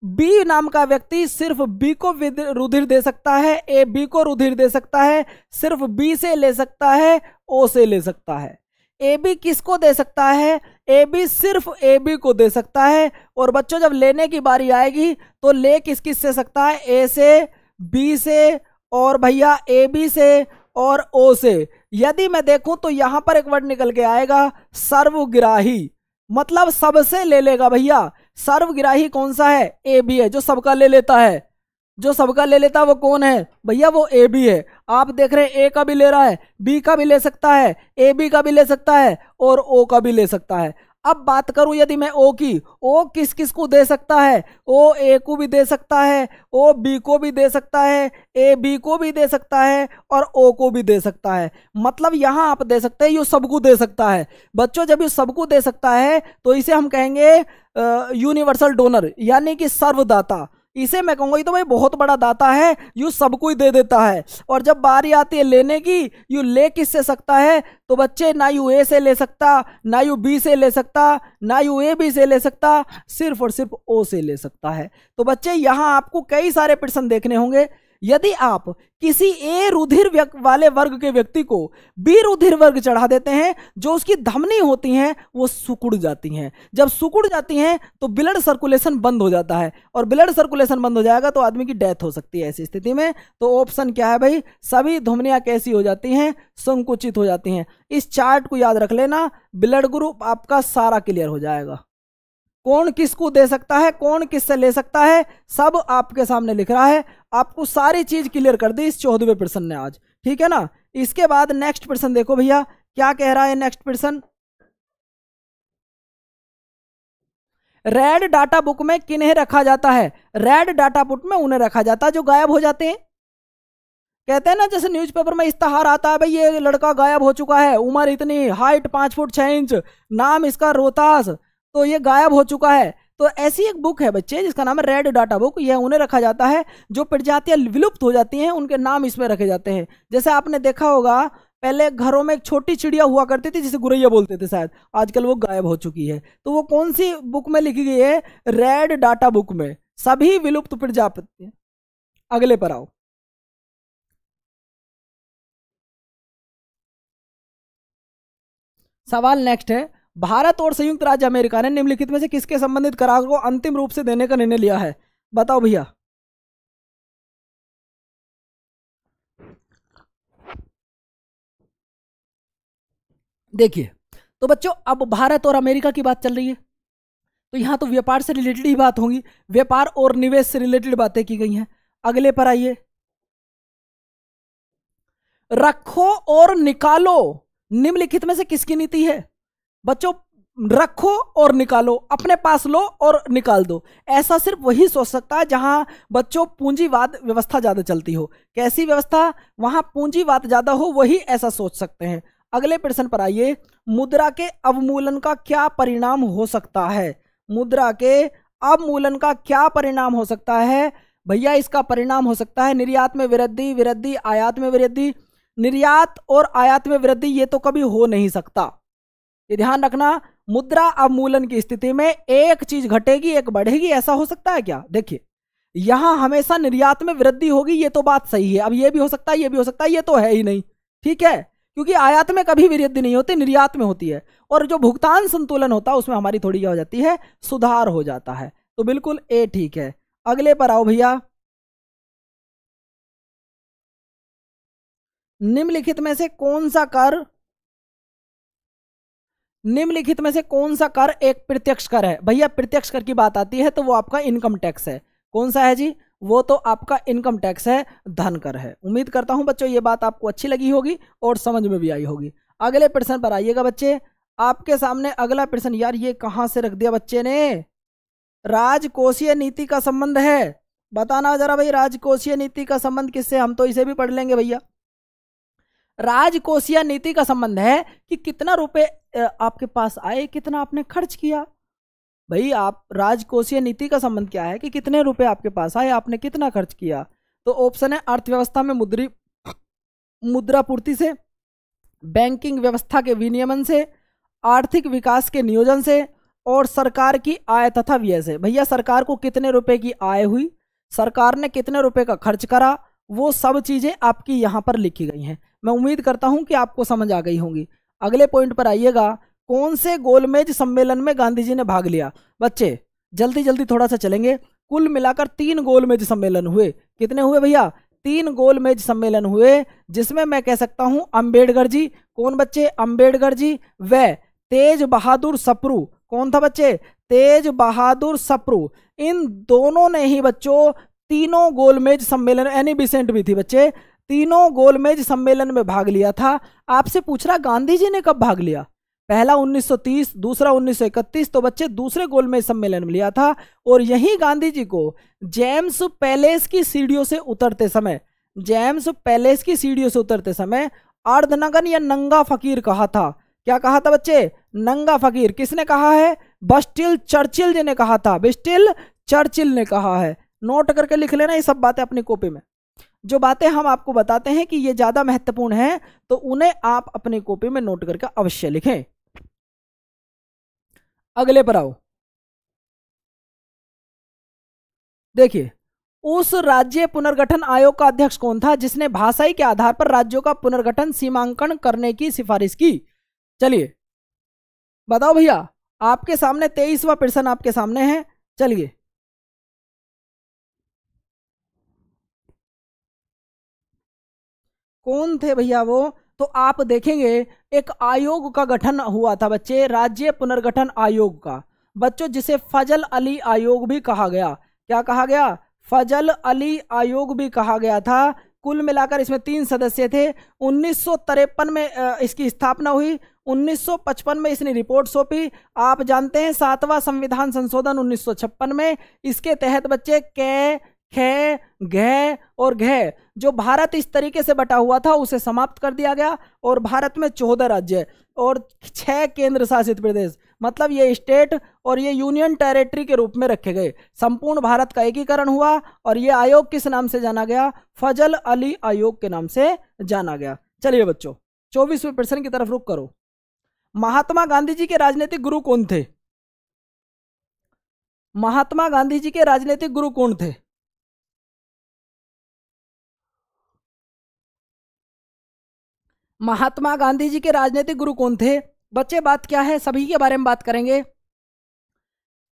बी नाम का व्यक्ति सिर्फ बी को रुधिर दे सकता है, ए बी को रुधिर दे सकता है, सिर्फ बी से ले सकता है, ओ से ले सकता है। ए बी किसको दे सकता है? ए बी सिर्फ ए बी को दे सकता है। और बच्चों जब लेने की बारी आएगी तो ले किस किस से सकता है? ए से, बी से और भैया ए बी से और ओ से। यदि मैं देखूं तो यहां पर एक वर्ड निकल के आएगा सर्वग्राही, मतलब सबसे ले लेगा भैया। सर्वग्राही कौन सा है? ए बी है, जो सबका ले लेता है। जो सबका ले लेता है वो कौन है भैया? वो ए बी है। आप देख रहे हैं ए का भी ले रहा है, बी का भी ले सकता है, ए बी का भी ले सकता है और ओ का भी ले सकता है। अब बात करूं यदि मैं ओ की, ओ किस किस को दे सकता है? ओ ए को भी दे सकता है, ओ बी को भी दे सकता है, ए बी को भी दे सकता है और ओ को भी दे सकता है। मतलब यहां आप दे सकते हैं ये सबको दे सकता है। बच्चों जब ये सबको दे सकता है तो इसे हम कहेंगे यूनिवर्सल डोनर, यानी कि सर्वदाता। इसे मैं कहूंगा ये तो भाई बहुत बड़ा दाता है, यू सबको ही दे देता है। और जब बारी आती है लेने की, यू ले किससे सकता है? तो बच्चे ना यू ए से ले सकता, ना यू बी से ले सकता, ना यू ए बी से ले सकता, सिर्फ और सिर्फ ओ से ले सकता है। तो बच्चे यहां आपको कई सारे प्रश्न देखने होंगे। यदि आप किसी ए रुधिर वाले वर्ग के व्यक्ति को बी रुधिर वर्ग चढ़ा देते हैं, जो उसकी धमनी होती हैं वो सिकुड़ जाती हैं। जब सिकुड़ जाती हैं तो ब्लड सर्कुलेशन बंद हो जाता है, और ब्लड सर्कुलेशन बंद हो जाएगा तो आदमी की डेथ हो सकती है। ऐसी स्थिति में तो ऑप्शन क्या है भाई? सभी धमनियां कैसी हो जाती हैं? संकुचित हो जाती हैं। इस चार्ट को याद रख लेना, ब्लड ग्रुप आपका सारा क्लियर हो जाएगा। कौन किसको दे सकता है, कौन किससे ले सकता है, सब आपके सामने लिख रहा है। आपको सारी चीज क्लियर कर दी इस 14वें प्रश्न ने आज। ठीक है ना? इसके बाद नेक्स्ट प्रश्न देखो भैया क्या कह रहा है नेक्स्ट प्रश्न। रेड डाटा बुक में किन्हें रखा जाता है? रेड डाटा बुक में उन्हें रखा जाता है जो गायब हो जाते हैं। कहते हैं ना जैसे न्यूज़पेपर में इस्तेहार आता है, भाई ये लड़का गायब हो चुका है, उम्र इतनी, हाइट 5 फुट 6 इंच, नाम इसका रोहतास, तो ये गायब हो चुका है। तो ऐसी एक बुक है बच्चे जिसका नाम है रेड डाटा बुक। यह उन्हें रखा जाता है जो प्रजातियां विलुप्त हो जाती हैं, उनके नाम इसमें रखे जाते हैं। जैसे आपने देखा होगा पहले घरों में एक छोटी चिड़िया हुआ करती थी जिसे गुरैया बोलते थे शायद, आजकल वो गायब हो चुकी है। तो वो कौन सी बुक में लिखी गई है? रेड डाटा बुक में, सभी विलुप्त प्रजाति। अगले पर आओ। सवाल नेक्स्ट है, भारत और संयुक्त राज्य अमेरिका ने निम्नलिखित में से किसके संबंधित करार को अंतिम रूप से देने का निर्णय लिया है? बताओ भैया। देखिए तो बच्चों, अब भारत और अमेरिका की बात चल रही है, तो यहां तो व्यापार से रिलेटेड ही बात होगी, व्यापार और निवेश से रिलेटेड बातें की गई हैं। अगले पर आइए, रखो और निकालो निम्नलिखित में से किसकी नीति है? बच्चों, रखो और निकालो, अपने पास लो और निकाल दो, ऐसा सिर्फ वही सोच सकता है जहां बच्चों पूंजीवाद व्यवस्था ज्यादा चलती हो। कैसी व्यवस्था? वहां पूंजीवाद ज्यादा हो, वही ऐसा सोच सकते हैं। अगले प्रश्न पर आइए, मुद्रा के अवमूलन का क्या परिणाम हो सकता है? मुद्रा के अवमूलन का क्या परिणाम हो सकता है? भैया इसका परिणाम हो सकता है निर्यात में वृद्धि, वृद्धि आयात में वृद्धि। निर्यात और आयात में वृद्धि ये तो कभी हो नहीं सकता, ये ध्यान रखना। मुद्रा अवमूलन की स्थिति में एक चीज घटेगी एक बढ़ेगी, ऐसा हो सकता है क्या? देखिए यहां हमेशा निर्यात में वृद्धि होगी, ये तो बात सही है। अब ये भी हो सकता है, ये भी हो सकता है, ये तो है ही नहीं, ठीक है, क्योंकि आयात में कभी वृद्धि नहीं होती, निर्यात में होती है। और जो भुगतान संतुलन होता है उसमें हमारी थोड़ी क्या हो जाती है, सुधार हो जाता है। तो बिल्कुल ए ठीक है। अगले पर आओ भैया, निम्नलिखित में से कौन सा कर, निम्नलिखित में से कौन सा कर एक प्रत्यक्ष कर है? भैया प्रत्यक्ष कर की बात आती है तो वो आपका इनकम टैक्स है। कौन सा है जी? वो तो आपका इनकम टैक्स है, धन कर है। उम्मीद करता हूं बच्चों ये बात आपको अच्छी लगी होगी और समझ में भी आई होगी। अगले प्रश्न पर आइएगा बच्चे, आपके सामने अगला प्रश्न, यार ये कहां से रख दिया बच्चे ने, राजकोषीय नीति का संबंध है। बताना जरा भाई, राजकोषीय नीति का संबंध किससे? हम तो इसे भी पढ़ लेंगे भैया। राजकोषीय नीति का संबंध है कि कितना रुपए आपके पास आए, कितना आपने खर्च किया। भाई आप, राजकोषीय नीति का संबंध क्या है कि कितने रुपए आपके पास आए, आपने कितना खर्च किया। तो ऑप्शन है अर्थव्यवस्था में मुद्रापूर्ति से, बैंकिंग व्यवस्था के विनियमन से, आर्थिक विकास के नियोजन से, और सरकार की आय तथा व्यय से। भैया सरकार को कितने रुपए की आय हुई, सरकार ने कितने रुपए का खर्च करा, वो सब चीजें आपकी यहां पर लिखी गई हैं। मैं उम्मीद करता हूं कि आपको समझ आ गई होंगी। अगले पॉइंट पर आइएगा, कौन से गोलमेज सम्मेलन में गांधी जी ने भाग लिया? बच्चे जल्दी जल्दी थोड़ा सा चलेंगे। कुल मिलाकर 3 गोलमेज सम्मेलन हुए। कितने हुए भैया? 3 गोलमेज सम्मेलन हुए, जिसमें मैं कह सकता हूं अंबेडकर जी, कौन बच्चे? अंबेडकर जी, व तेज बहादुर सप्रू। कौन था बच्चे? तेज बहादुर सप्रू। इन दोनों ने ही बच्चों तीनों गोलमेज सम्मेलन, एनी बिसेंट भी थी बच्चे, तीनों गोलमेज सम्मेलन में भाग लिया था। आपसे पूछ रहा गांधी जी ने कब भाग लिया? पहला 1930, दूसरा 1931, तो बच्चे दूसरे गोलमेज सम्मेलन में लिया था। और यही गांधी जी को जेम्स पैलेस की सीढ़ियों से उतरते समय, जेम्स पैलेस की सीढ़ियों से उतरते समय अर्धनगन या नंगा फकीर कहा था। क्या कहा था बच्चे? नंगा फकीर। किसने कहा है? बस्टिल चर्चिल जी ने कहा था, बस्टिल चर्चिल ने कहा है। नोट करके लिख लेना ये सब बातें अपनी कॉपी में। जो बातें हम आपको बताते हैं कि ये ज्यादा महत्वपूर्ण है, तो उन्हें आप अपनी कॉपी में नोट करके अवश्य लिखें। अगले पर आओ, देखिए उस राज्य पुनर्गठन आयोग का अध्यक्ष कौन था जिसने भाषाई के आधार पर राज्यों का पुनर्गठन सीमांकन करने की सिफारिश की? चलिए बताओ भैया, आपके सामने 23वां प्रश्न आपके सामने है। चलिए कौन थे भैया वो? तो आप देखेंगे एक आयोग का गठन हुआ था बच्चे, राज्य पुनर्गठन आयोग का, बच्चों जिसे फजल अली आयोग भी कहा गया। क्या कहा गया? फजल अली आयोग भी कहा गया था। कुल मिलाकर इसमें 3 सदस्य थे। 1953 में इसकी स्थापना हुई, 1955 में इसने रिपोर्ट सौंपी। आप जानते हैं 7वां संविधान संशोधन 1956 में, इसके तहत बच्चे कै, खे, घ और घ, जो भारत इस तरीके से बटा हुआ था उसे समाप्त कर दिया गया और भारत में 14 राज्य और 6 केंद्र शासित प्रदेश, मतलब ये स्टेट और ये यूनियन टेरिटरी के रूप में रखे गए। संपूर्ण भारत का एकीकरण हुआ और ये आयोग किस नाम से जाना गया? फजल अली आयोग के नाम से जाना गया। चलिए बच्चों 24वें प्रश्न की तरफ रुख करो। महात्मा गांधी जी के राजनीतिक गुरु कौन थे? महात्मा गांधी जी के राजनीतिक गुरु कौन थे? महात्मा गांधी जी के राजनीतिक गुरु कौन थे? बच्चे बात क्या है, सभी के बारे में बात करेंगे।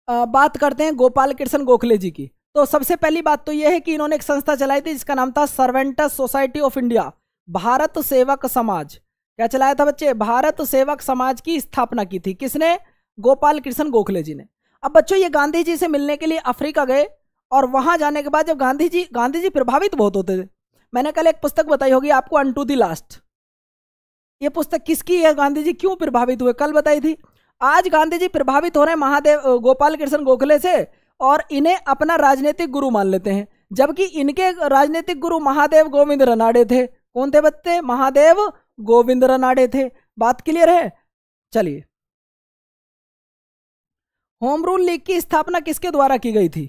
बात करते हैं गोपाल कृष्ण गोखले जी की। तो सबसे पहली बात तो यह है कि इन्होंने एक संस्था चलाई थी जिसका नाम था सर्वेंटस सोसाइटी ऑफ इंडिया, भारत सेवक समाज। क्या चलाया था बच्चे? भारत सेवक समाज की स्थापना की थी। किसने? गोपाल कृष्ण गोखले जी ने। अब बच्चों ये गांधी जी से मिलने के लिए अफ्रीका गए और वहां जाने के बाद जब गांधी जी प्रभावित बहुत होते थे। मैंने कल एक पुस्तक बताई होगी आपको, अनटू द लास्ट। ये पुस्तक किसकी है? गांधी जी क्यों प्रभावित हुए, कल बताई थी। आज गांधी जी प्रभावित हो रहे हैं महादेव गोपाल कृष्ण गोखले से और इन्हें अपना राजनीतिक गुरु मान लेते हैं, जबकि इनके राजनीतिक गुरु महादेव गोविंद रनाड़े थे। कौन थे बच्चे? महादेव गोविंद रनाड़े थे। बात क्लियर है? चलिए, होम रूल लीग की स्थापना किसके द्वारा की गई थी?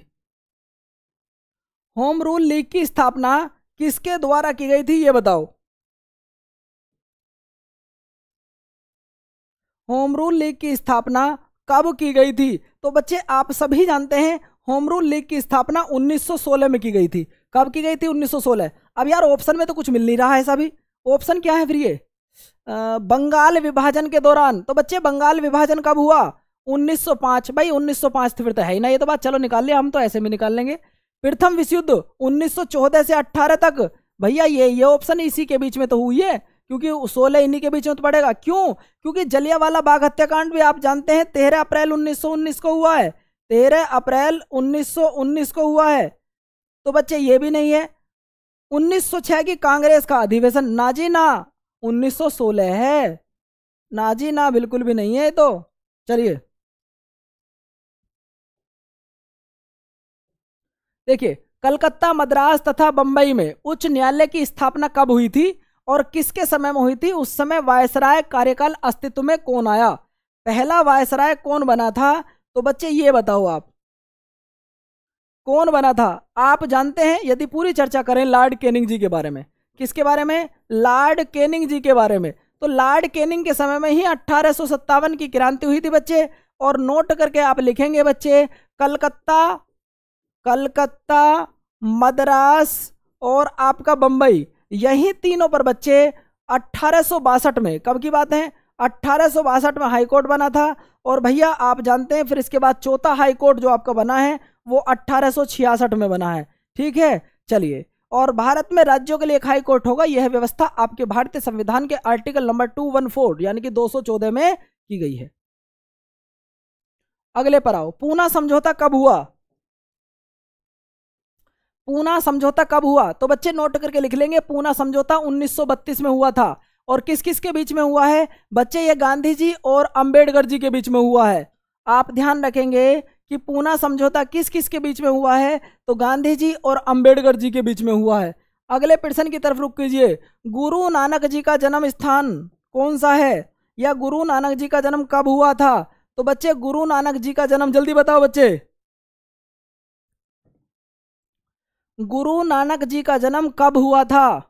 होम रूल लीग की स्थापना किसके द्वारा की गई थी, ये बताओ। होम रूल लीग की स्थापना कब की गई थी? तो बच्चे आप सभी जानते हैं होम रूल लीग की स्थापना 1916 में की गई थी। कब की गई थी? 1916। अब यार ऑप्शन में तो कुछ मिल नहीं रहा है सभी। ऑप्शन क्या है फिर ये? बंगाल विभाजन के दौरान। तो बच्चे बंगाल विभाजन कब हुआ? 1905। भाई 1905 तो फिर तो है ही ना ये तो बात, चलो निकाल लिया, हम तो ऐसे में निकाल लेंगे। प्रथम विश्व युद्ध 1914 से 18 तक। भैया ये ऑप्शन इसी के बीच में तो हुई है, क्योंकि 16 इन्हीं के बीच में तो पड़ेगा। क्यों? क्योंकि जलियांवाला बाग हत्याकांड भी आप जानते हैं 13 अप्रैल 1919 को हुआ है। 13 अप्रैल 1919 को हुआ है। तो बच्चे ये भी नहीं है। 1906 की कांग्रेस का अधिवेशन, नाजी ना, 1916 है। नाजी ना बिल्कुल भी नहीं है तो। चलिए देखिए, कलकत्ता, मद्रास तथा बंबई में उच्च न्यायालय की स्थापना कब हुई थी और किसके समय में हुई थी? उस समय वायसराय कार्यकाल अस्तित्व में कौन आया? पहला वायसराय कौन बना था? तो बच्चे ये बताओ आप, कौन बना था? आप जानते हैं, यदि पूरी चर्चा करें लॉर्ड कैनिंग जी के बारे में। किसके बारे में? लॉर्ड कैनिंग जी के बारे में। तो लॉर्ड कैनिंग के समय में ही 1857 की क्रांति हुई थी बच्चे। और नोट करके आप लिखेंगे बच्चे, कलकत्ता, कलकत्ता, मद्रास और आपका बंबई, यही तीनों पर बच्चे 1862 में, कब की बात है? 1862 में हाईकोर्ट बना था। और भैया आप जानते हैं फिर इसके बाद चौथा हाईकोर्ट जो आपका बना है वो 1866 में बना है। ठीक है, चलिए। और भारत में राज्यों के लिए एक हाईकोर्ट होगा, यह व्यवस्था आपके भारतीय संविधान के आर्टिकल नंबर 214 यानी कि 214 में की गई है। अगले पर आओ, पूना समझौता कब हुआ? पूना समझौता कब हुआ? तो बच्चे नोट करके लिख लेंगे, पूना समझौता 1932 में हुआ था। और किस किस के बीच में हुआ है बच्चे? ये गांधी जी और अंबेडकर जी के बीच में हुआ है। आप ध्यान रखेंगे कि पूना समझौता किस किस के बीच में हुआ है? तो गांधी जी और अंबेडकर जी के बीच में हुआ है। अगले प्रश्न की तरफ रुक कीजिए, गुरु नानक जी का जन्म स्थान कौन सा है? या गुरु नानक जी का जन्म कब हुआ था? तो बच्चे गुरु नानक जी का जन्म जल्दी बताओ बच्चे। गुरु नानक जी का जन्म कब हुआ था?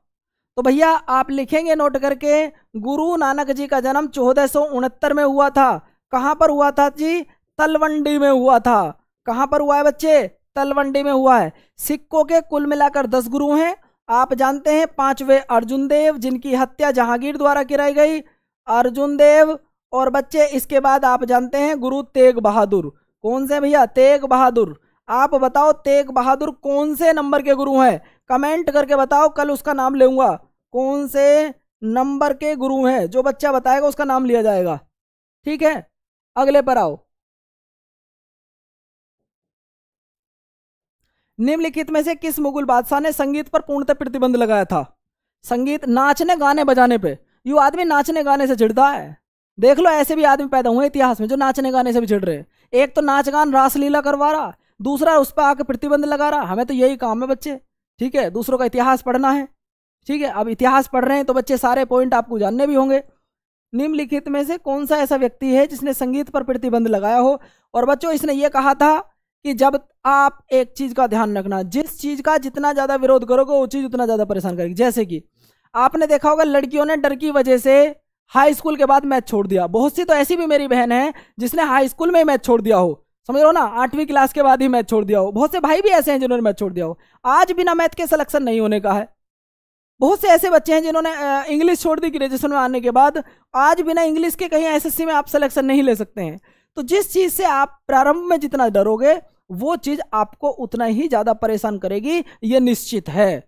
तो भैया आप लिखेंगे नोट करके, गुरु नानक जी का जन्म 1469 में हुआ था। कहां पर हुआ था जी? तलवंडी में हुआ था। कहां पर हुआ है बच्चे? तलवंडी में हुआ है। सिखों के कुल मिलाकर 10 गुरु हैं। आप जानते हैं 5वें अर्जुन देव, जिनकी हत्या जहांगीर द्वारा कराई गई, अर्जुन देव। और बच्चे इसके बाद आप जानते हैं गुरु तेग बहादुर। कौन से भैया? तेग बहादुर। आप बताओ तेग बहादुर कौन से नंबर के गुरु हैं? कमेंट करके बताओ, कल उसका नाम लेऊंगा। कौन से नंबर के गुरु हैं? जो बच्चा बताएगा उसका नाम लिया जाएगा। ठीक है, अगले पर आओ। निम्नलिखित में से किस मुगल बादशाह ने संगीत पर पूर्णतः प्रतिबंध लगाया था? संगीत, नाचने गाने बजाने पे। यू आदमी नाचने गाने से चिढ़ता है। देख लो ऐसे भी आदमी पैदा हुए इतिहास में जो नाचने गाने से भी चिढ़ रहे हैं। एक तो नाच गान रासलीला करवा रहा, दूसरा उस पर आकर प्रतिबंध लगा रहा। हमें तो यही काम है बच्चे, ठीक है, दूसरों का इतिहास पढ़ना है। ठीक है, अब इतिहास पढ़ रहे हैं तो बच्चे सारे पॉइंट आपको जानने भी होंगे। निम्नलिखित में से कौन सा ऐसा व्यक्ति है जिसने संगीत पर प्रतिबंध लगाया हो? और बच्चों इसने ये कहा था कि जब आप एक चीज का ध्यान रखना, जिस चीज का जितना ज्यादा विरोध करोगे वो चीज उतना ज्यादा परेशान करेगी। जैसे कि आपने देखा होगा लड़कियों ने डर की वजह से हाई स्कूल के बाद मैथ छोड़ दिया। बहुत सी तो ऐसी भी मेरी बहन है जिसने हाई स्कूल में ही मैथ छोड़ दिया हो, समझ लो ना, 8वीं क्लास के बाद ही मैथ छोड़ दिया हो। बहुत से भाई भी ऐसे हैं जिन्होंने मैथ छोड़ दिया हो। आज बिना मैथ के सिलेक्शन नहीं होने का है। बहुत से ऐसे बच्चे हैं जिन्होंने इंग्लिश छोड़ दी ग्रेजुएशन में आने के बाद, आज बिना इंग्लिश के कहीं एसएससी में आप सिलेक्शन नहीं ले सकते हैं। तो जिस चीज से आप प्रारंभ में जितना डरोगे वो चीज आपको उतना ही ज्यादा परेशान करेगी, ये निश्चित है।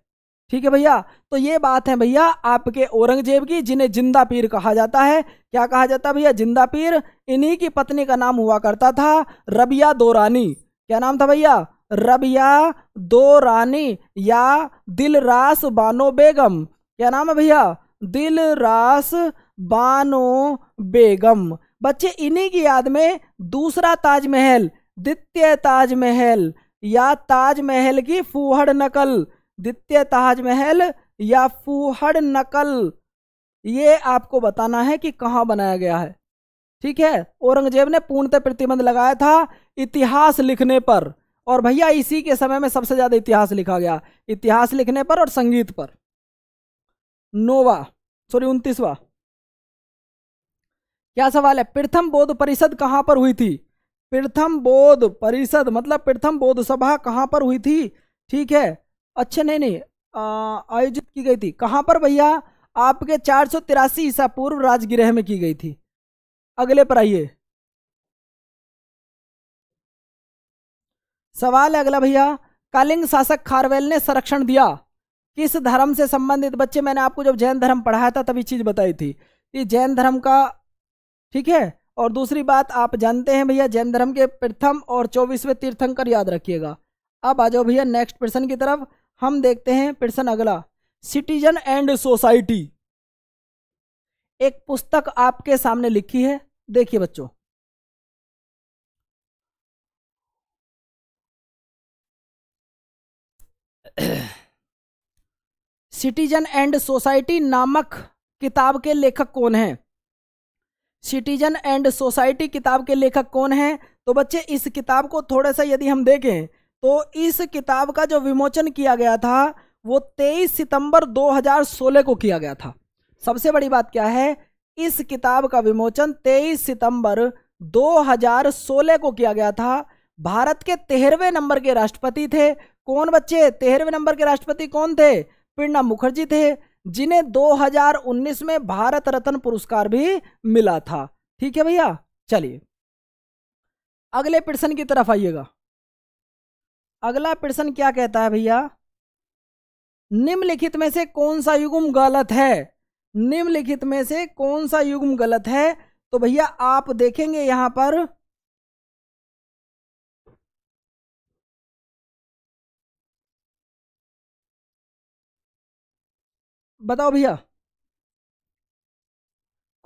ठीक है भैया, तो ये बात है भैया आपके औरंगजेब की, जिन्हें जिंदा पीर कहा जाता है। क्या कहा जाता है भैया? जिंदा पीर। इन्हीं की पत्नी का नाम हुआ करता था रबिया दोरानी। क्या नाम था भैया? रबिया दोरानी या दिलरास बानो बेगम। क्या नाम है भैया? दिलरास बानो बेगम। बच्चे इन्हीं की याद में दूसरा ताजमहल, द्वितीय ताजमहल या ताजमहल की फूहड़ नकल, द्वितीय ताजमहल या फूहड़ नकल, ये आपको बताना है कि कहां बनाया गया है। ठीक है, औरंगजेब ने पूर्णतः प्रतिबंध लगाया था इतिहास लिखने पर, और भैया इसी के समय में सबसे ज्यादा इतिहास लिखा गया, इतिहास लिखने पर और संगीत पर। 29वां क्या सवाल है? प्रथम बौद्ध परिषद कहां पर हुई थी? प्रथम बौद्ध परिषद मतलब प्रथम बौद्ध सभा कहां पर हुई थी? ठीक है, अच्छा नहीं आयोजित की गई थी कहां पर भैया? आपके 483 ईसा पूर्व राजगृह में की गई थी। अगले पर आइए, सवाल है अगला भैया। कलिंग शासक खारवेल ने संरक्षण दिया किस धर्म से संबंधित? बच्चे मैंने आपको जब जैन धर्म पढ़ाया था तभी चीज बताई थी कि जैन धर्म का, ठीक है। और दूसरी बात आप जानते हैं भैया जैन धर्म के प्रथम और 24वें तीर्थंकर याद रखिएगा। अब आ जाओ भैया नेक्स्ट प्रश्न की तरफ। हम देखते हैं प्रश्न अगला, सिटीजन एंड सोसाइटी। एक पुस्तक आपके सामने लिखी है, देखिए बच्चों। सिटीजन एंड सोसाइटी नामक किताब के लेखक कौन हैं? सिटीजन एंड सोसाइटी किताब के लेखक कौन हैं? तो बच्चे इस किताब को थोड़ा सा यदि हम देखें तो इस किताब का जो विमोचन किया गया था वो 23 सितंबर 2016 को किया गया था। सबसे बड़ी बात क्या है, इस किताब का विमोचन 23 सितंबर 2016 को किया गया था। भारत के 13वें नंबर के राष्ट्रपति थे कौन बच्चे? 13वें नंबर के राष्ट्रपति कौन थे? प्रणब मुखर्जी थे, जिन्हें 2019 में भारत रत्न पुरस्कार भी मिला था। ठीक है भैया, चलिए अगले प्रश्न की तरफ आइएगा। अगला प्रश्न क्या कहता है भैया? निम्नलिखित में से कौन सा युग्म गलत है? निम्नलिखित में से कौन सा युग्म गलत है? तो भैया आप देखेंगे यहां पर बताओ भैया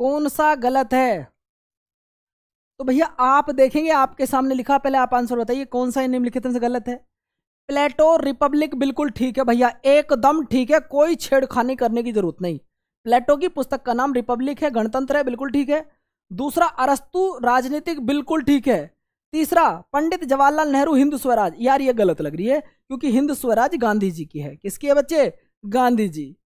कौन सा गलत है? तो भैया आप देखेंगे आपके सामने लिखा, पहले आप आंसर बताइए कौन सा निम्नलिखित में से गलत है। प्लेटो रिपब्लिक बिल्कुल ठीक है भैया, एकदम ठीक है, कोई छेड़खानी करने की जरूरत नहीं। प्लेटो की पुस्तक का नाम रिपब्लिक है, गणतंत्र है, बिल्कुल ठीक है। दूसरा अरस्तु राजनीतिक, बिल्कुल ठीक है। तीसरा पंडित जवाहरलाल नेहरू हिंद स्वराज, यार ये गलत लग रही है क्योंकि हिंद स्वराज गांधी जी की है। किसकी है बच्चे? गांधी जी।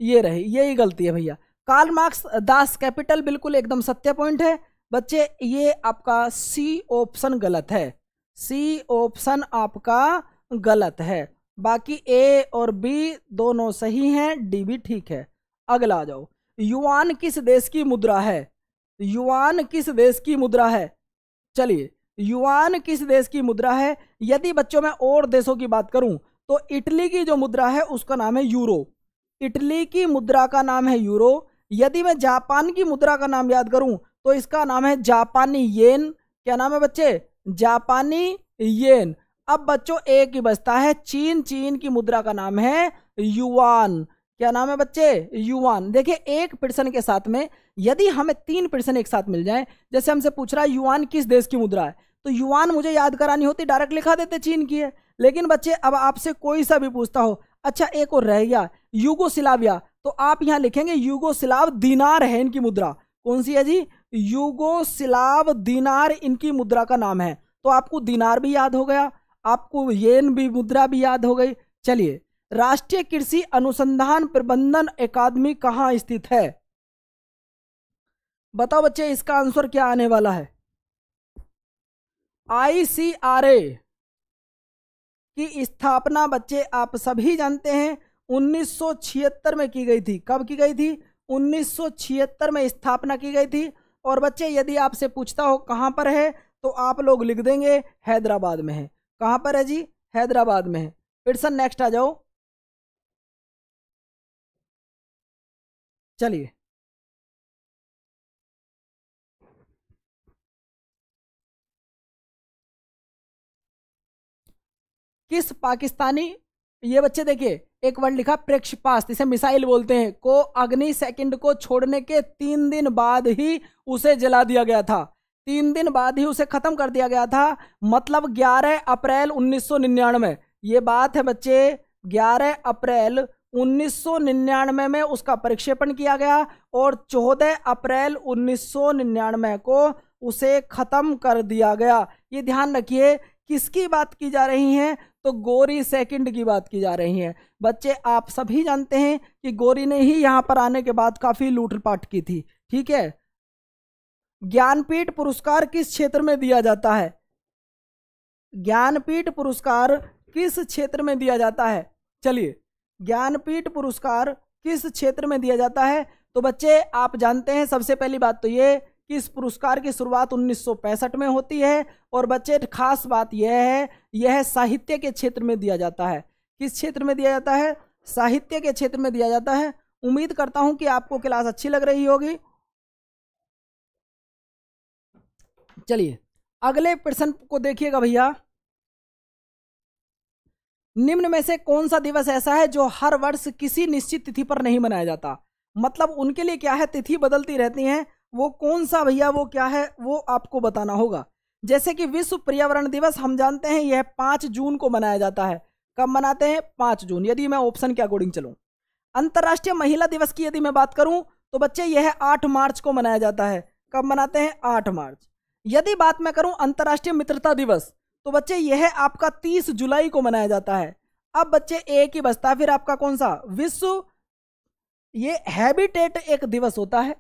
ये रही, यही गलती है भैया। कार्ल मार्क्स दास कैपिटल, बिल्कुल एकदम सत्य पॉइंट है बच्चे। ये आपका सी ऑप्शन गलत है, सी ऑप्शन आपका गलत है। बाकी ए और बी दोनों सही हैं, डी भी ठीक है। अगला आ जाओ, युआन किस देश की मुद्रा है? युआन किस देश की मुद्रा है? चलिए युआन किस देश की मुद्रा है? यदि बच्चों मैं और देशों की बात करूं तो इटली की जो मुद्रा है उसका नाम है यूरो, इटली की मुद्रा का नाम है यूरो। यदि मैं जापान की मुद्रा का नाम याद करूं तो इसका नाम है जापानी येन। क्या नाम है बच्चे? जापानी येन। अब बच्चों एक ही बचता है, चीन, चीन की मुद्रा का नाम है युआन। क्या नाम है बच्चे? युआन। देखिए एक प्रश्न के साथ में यदि हमें 3 प्रश्न एक साथ मिल जाएं, जैसे हमसे पूछ रहा है युआन किस देश की मुद्रा है, तो युआन मुझे याद करानी होती, डायरेक्ट लिखा देते चीन की है। लेकिन बच्चे अब आपसे कोई सा भी पूछता हो, अच्छा एक और रह गया यूगोस्लाविया, तो आप यहां लिखेंगे यूगोस्लाव दीनार है इनकी मुद्रा। कौन सी है जी? यूगोस्लाव दीनार इनकी मुद्रा का नाम है। तो आपको दीनार भी याद हो गया, आपको येन भी मुद्रा भी याद हो गई। चलिए, राष्ट्रीय कृषि अनुसंधान प्रबंधन अकादमी कहां स्थित है? बताओ बच्चे इसका आंसर क्या आने वाला है? ICRA की स्थापना बच्चे आप सभी जानते हैं 1976 में की गई थी। कब की गई थी? 1976 में स्थापना की गई थी। और बच्चे यदि आपसे पूछता हो कहां पर है, तो आप लोग लिख देंगे हैदराबाद में है। कहां पर है जी? हैदराबाद में है। पिटसन नेक्स्ट आ जाओ। चलिए, किस पाकिस्तानी, ये बच्चे देखिए एक वर्ड लिखा प्रक्षेपास्त्र, इसे मिसाइल बोलते हैं, को अग्नि सेकंड को छोड़ने के 3 दिन बाद ही उसे जला दिया गया था। 3 दिन बाद ही उसे खत्म कर दिया गया था, मतलब 11 अप्रैल 1999। ये बात है बच्चे, 11 अप्रैल 1999 में उसका प्रक्षेपण किया गया और 14 अप्रैल 1999 को उसे खत्म कर दिया गया। ये ध्यान रखिए, किसकी बात की जा रही है? तो गोरी सेकंड की बात की जा रही है। बच्चे आप सभी जानते हैं कि गोरी ने ही यहां पर आने के बाद काफी लूटपाट की थी। ठीक है। ज्ञानपीठ पुरस्कार किस क्षेत्र में दिया जाता है? ज्ञानपीठ पुरस्कार किस क्षेत्र में दिया जाता है? चलिए, ज्ञानपीठ पुरस्कार किस क्षेत्र में दिया जाता है? तो बच्चे आप जानते हैं, सबसे पहली बात तो ये कि इस पुरस्कार की शुरुआत 1965 में होती है। और बच्चे खास बात यह है, यह साहित्य के क्षेत्र में दिया जाता है। किस क्षेत्र में दिया जाता है? साहित्य के क्षेत्र में दिया जाता है। उम्मीद करता हूं कि आपको क्लास अच्छी लग रही होगी। चलिए अगले प्रश्न को देखिएगा भैया। निम्न में से कौन सा दिवस ऐसा है जो हर वर्ष किसी निश्चित तिथि पर नहीं मनाया जाता? मतलब उनके लिए क्या है, तिथि बदलती रहती हैं। वो कौन सा भैया, वो क्या है, वो आपको बताना होगा। जैसे कि विश्व पर्यावरण दिवस हम जानते हैं यह 5 जून को मनाया जाता है। कब मनाते हैं? 5 जून, यदि मैं ऑप्शन के अकॉर्डिंग चलूं। अंतर्राष्ट्रीय महिला दिवस की यदि मैं बात करूं तो बच्चे यह 8 मार्च को मनाया जाता है। कब मनाते हैं? 8 मार्च। यदि बात मैं करूं अंतर्राष्ट्रीय मित्रता दिवस, तो बच्चे यह आपका 30 जुलाई को मनाया जाता है। अब बच्चे एक ही बचता है फिर आपका कौन सा? विश्व, ये हैबिटेट एक दिवस होता है।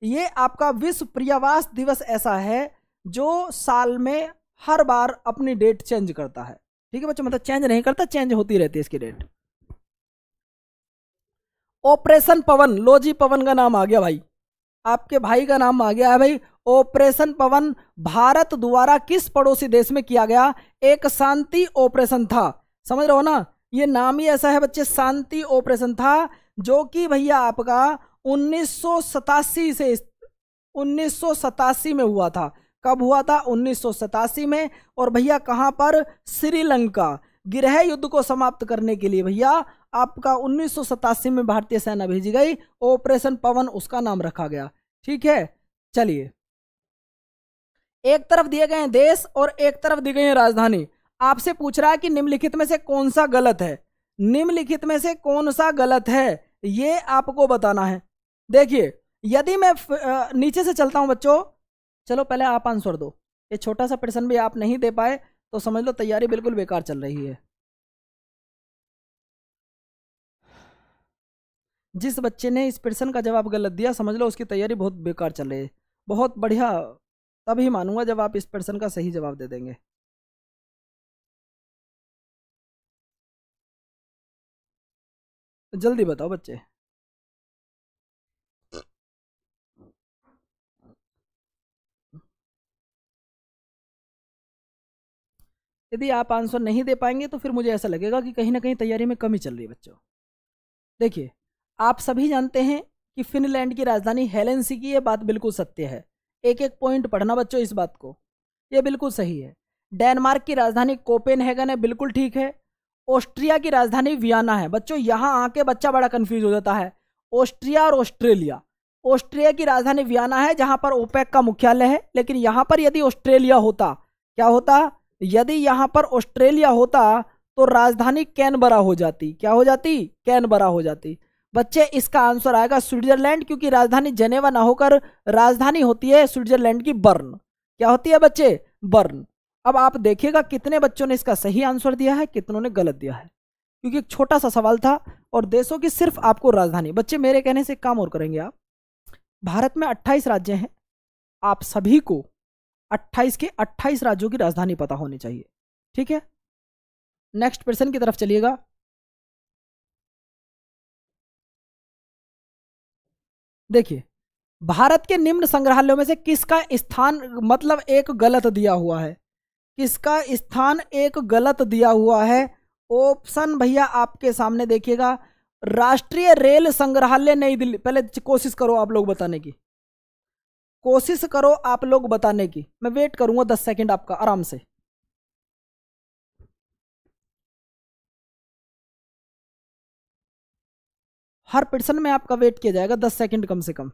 ये आपका विश्व पर्यावास दिवस ऐसा है जो साल में हर बार अपनी डेट चेंज करता है। ठीक है बच्चों, मतलब चेंज नहीं करता, चेंज होती रहती है इसकी डेट। ऑपरेशन पवन, लो जी पवन का नाम आ गया भाई, आपके भाई का नाम आ गया है भाई। ऑपरेशन पवन भारत द्वारा किस पड़ोसी देश में किया गया एक शांति ऑपरेशन था? समझ रहे हो ना, ये नाम ही ऐसा है बच्चे, शांति ऑपरेशन था, जो कि भैया आपका 1987 से 1987 में हुआ था। कब हुआ था? 1987 में। और भैया कहां पर? श्रीलंका। गृह युद्ध को समाप्त करने के लिए भैया आपका 1987 में भारतीय सेना भेजी गई, ऑपरेशन पवन उसका नाम रखा गया। ठीक है। चलिए, एक तरफ दिए गए हैं देश और एक तरफ दी गई है राजधानी। आपसे पूछ रहा है कि निम्नलिखित में से कौन सा गलत है? निम्नलिखित में से कौन सा गलत है, ये आपको बताना है। देखिए, यदि मैं नीचे से चलता हूं बच्चों, चलो पहले आप आंसर दो। ये छोटा सा प्रश्न भी आप नहीं दे पाए तो समझ लो तैयारी बिल्कुल बेकार चल रही है। जिस बच्चे ने इस प्रश्न का जवाब गलत दिया समझ लो उसकी तैयारी बहुत बेकार चल रही है। बहुत बढ़िया, तभी मानूंगा जब आप इस प्रश्न का सही जवाब दे देंगे। जल्दी बताओ बच्चे। यदि आप आंसर नहीं दे पाएंगे तो फिर मुझे ऐसा लगेगा कि कहीं ना कहीं तैयारी में कमी चल रही है बच्चों। देखिए, आप सभी जानते हैं कि फिनलैंड की राजधानी हेलेंसिकी, ये बात बिल्कुल सत्य है। एक एक पॉइंट पढ़ना बच्चों इस बात को, ये बिल्कुल सही है। डेनमार्क की राजधानी कोपेनहेगन है, बिल्कुल ठीक है। ऑस्ट्रिया की राजधानी वियना है। बच्चों यहां आके बच्चा बड़ा कंफ्यूज हो जाता है, ऑस्ट्रिया और ऑस्ट्रेलिया। ऑस्ट्रिया की राजधानी वियना है जहां पर ओपेक का मुख्यालय है, लेकिन यहां पर यदि ऑस्ट्रेलिया होता, क्या होता? यदि यहां पर ऑस्ट्रेलिया होता तो राजधानी कैनबरा हो जाती। क्या हो जाती? कैनबरा हो जाती। बच्चे इसका आंसर आएगा स्विट्जरलैंड, क्योंकि राजधानी जेनेवा ना होकर राजधानी होती है स्विट्जरलैंड की बर्न। क्या होती है बच्चे? बर्न। अब आप देखिएगा कितने बच्चों ने इसका सही आंसर दिया है, कितनों ने गलत दिया है, क्योंकि एक छोटा सा सवाल था और देशों की सिर्फ आपको राजधानी। बच्चे मेरे कहने से एक काम और करेंगे आप, भारत में 28 राज्य हैं, आप सभी को 28 के 28 राज्यों की राजधानी पता होनी चाहिए। ठीक है, नेक्स्ट प्रश्न की तरफ चलिएगा। देखिए, भारत के निम्न संग्रहालयों में से किसका स्थान मतलब एक गलत दिया हुआ है, किसका स्थान एक गलत दिया हुआ है? ऑप्शन भैया आपके सामने देखिएगा, राष्ट्रीय रेल संग्रहालय नई दिल्ली। पहले कोशिश करो आप लोग बताने की, कोशिश करो आप लोग बताने की, मैं वेट करूंगा 10 सेकंड आपका आराम से। हर पर्सन में आपका वेट किया जाएगा 10 सेकंड कम से कम।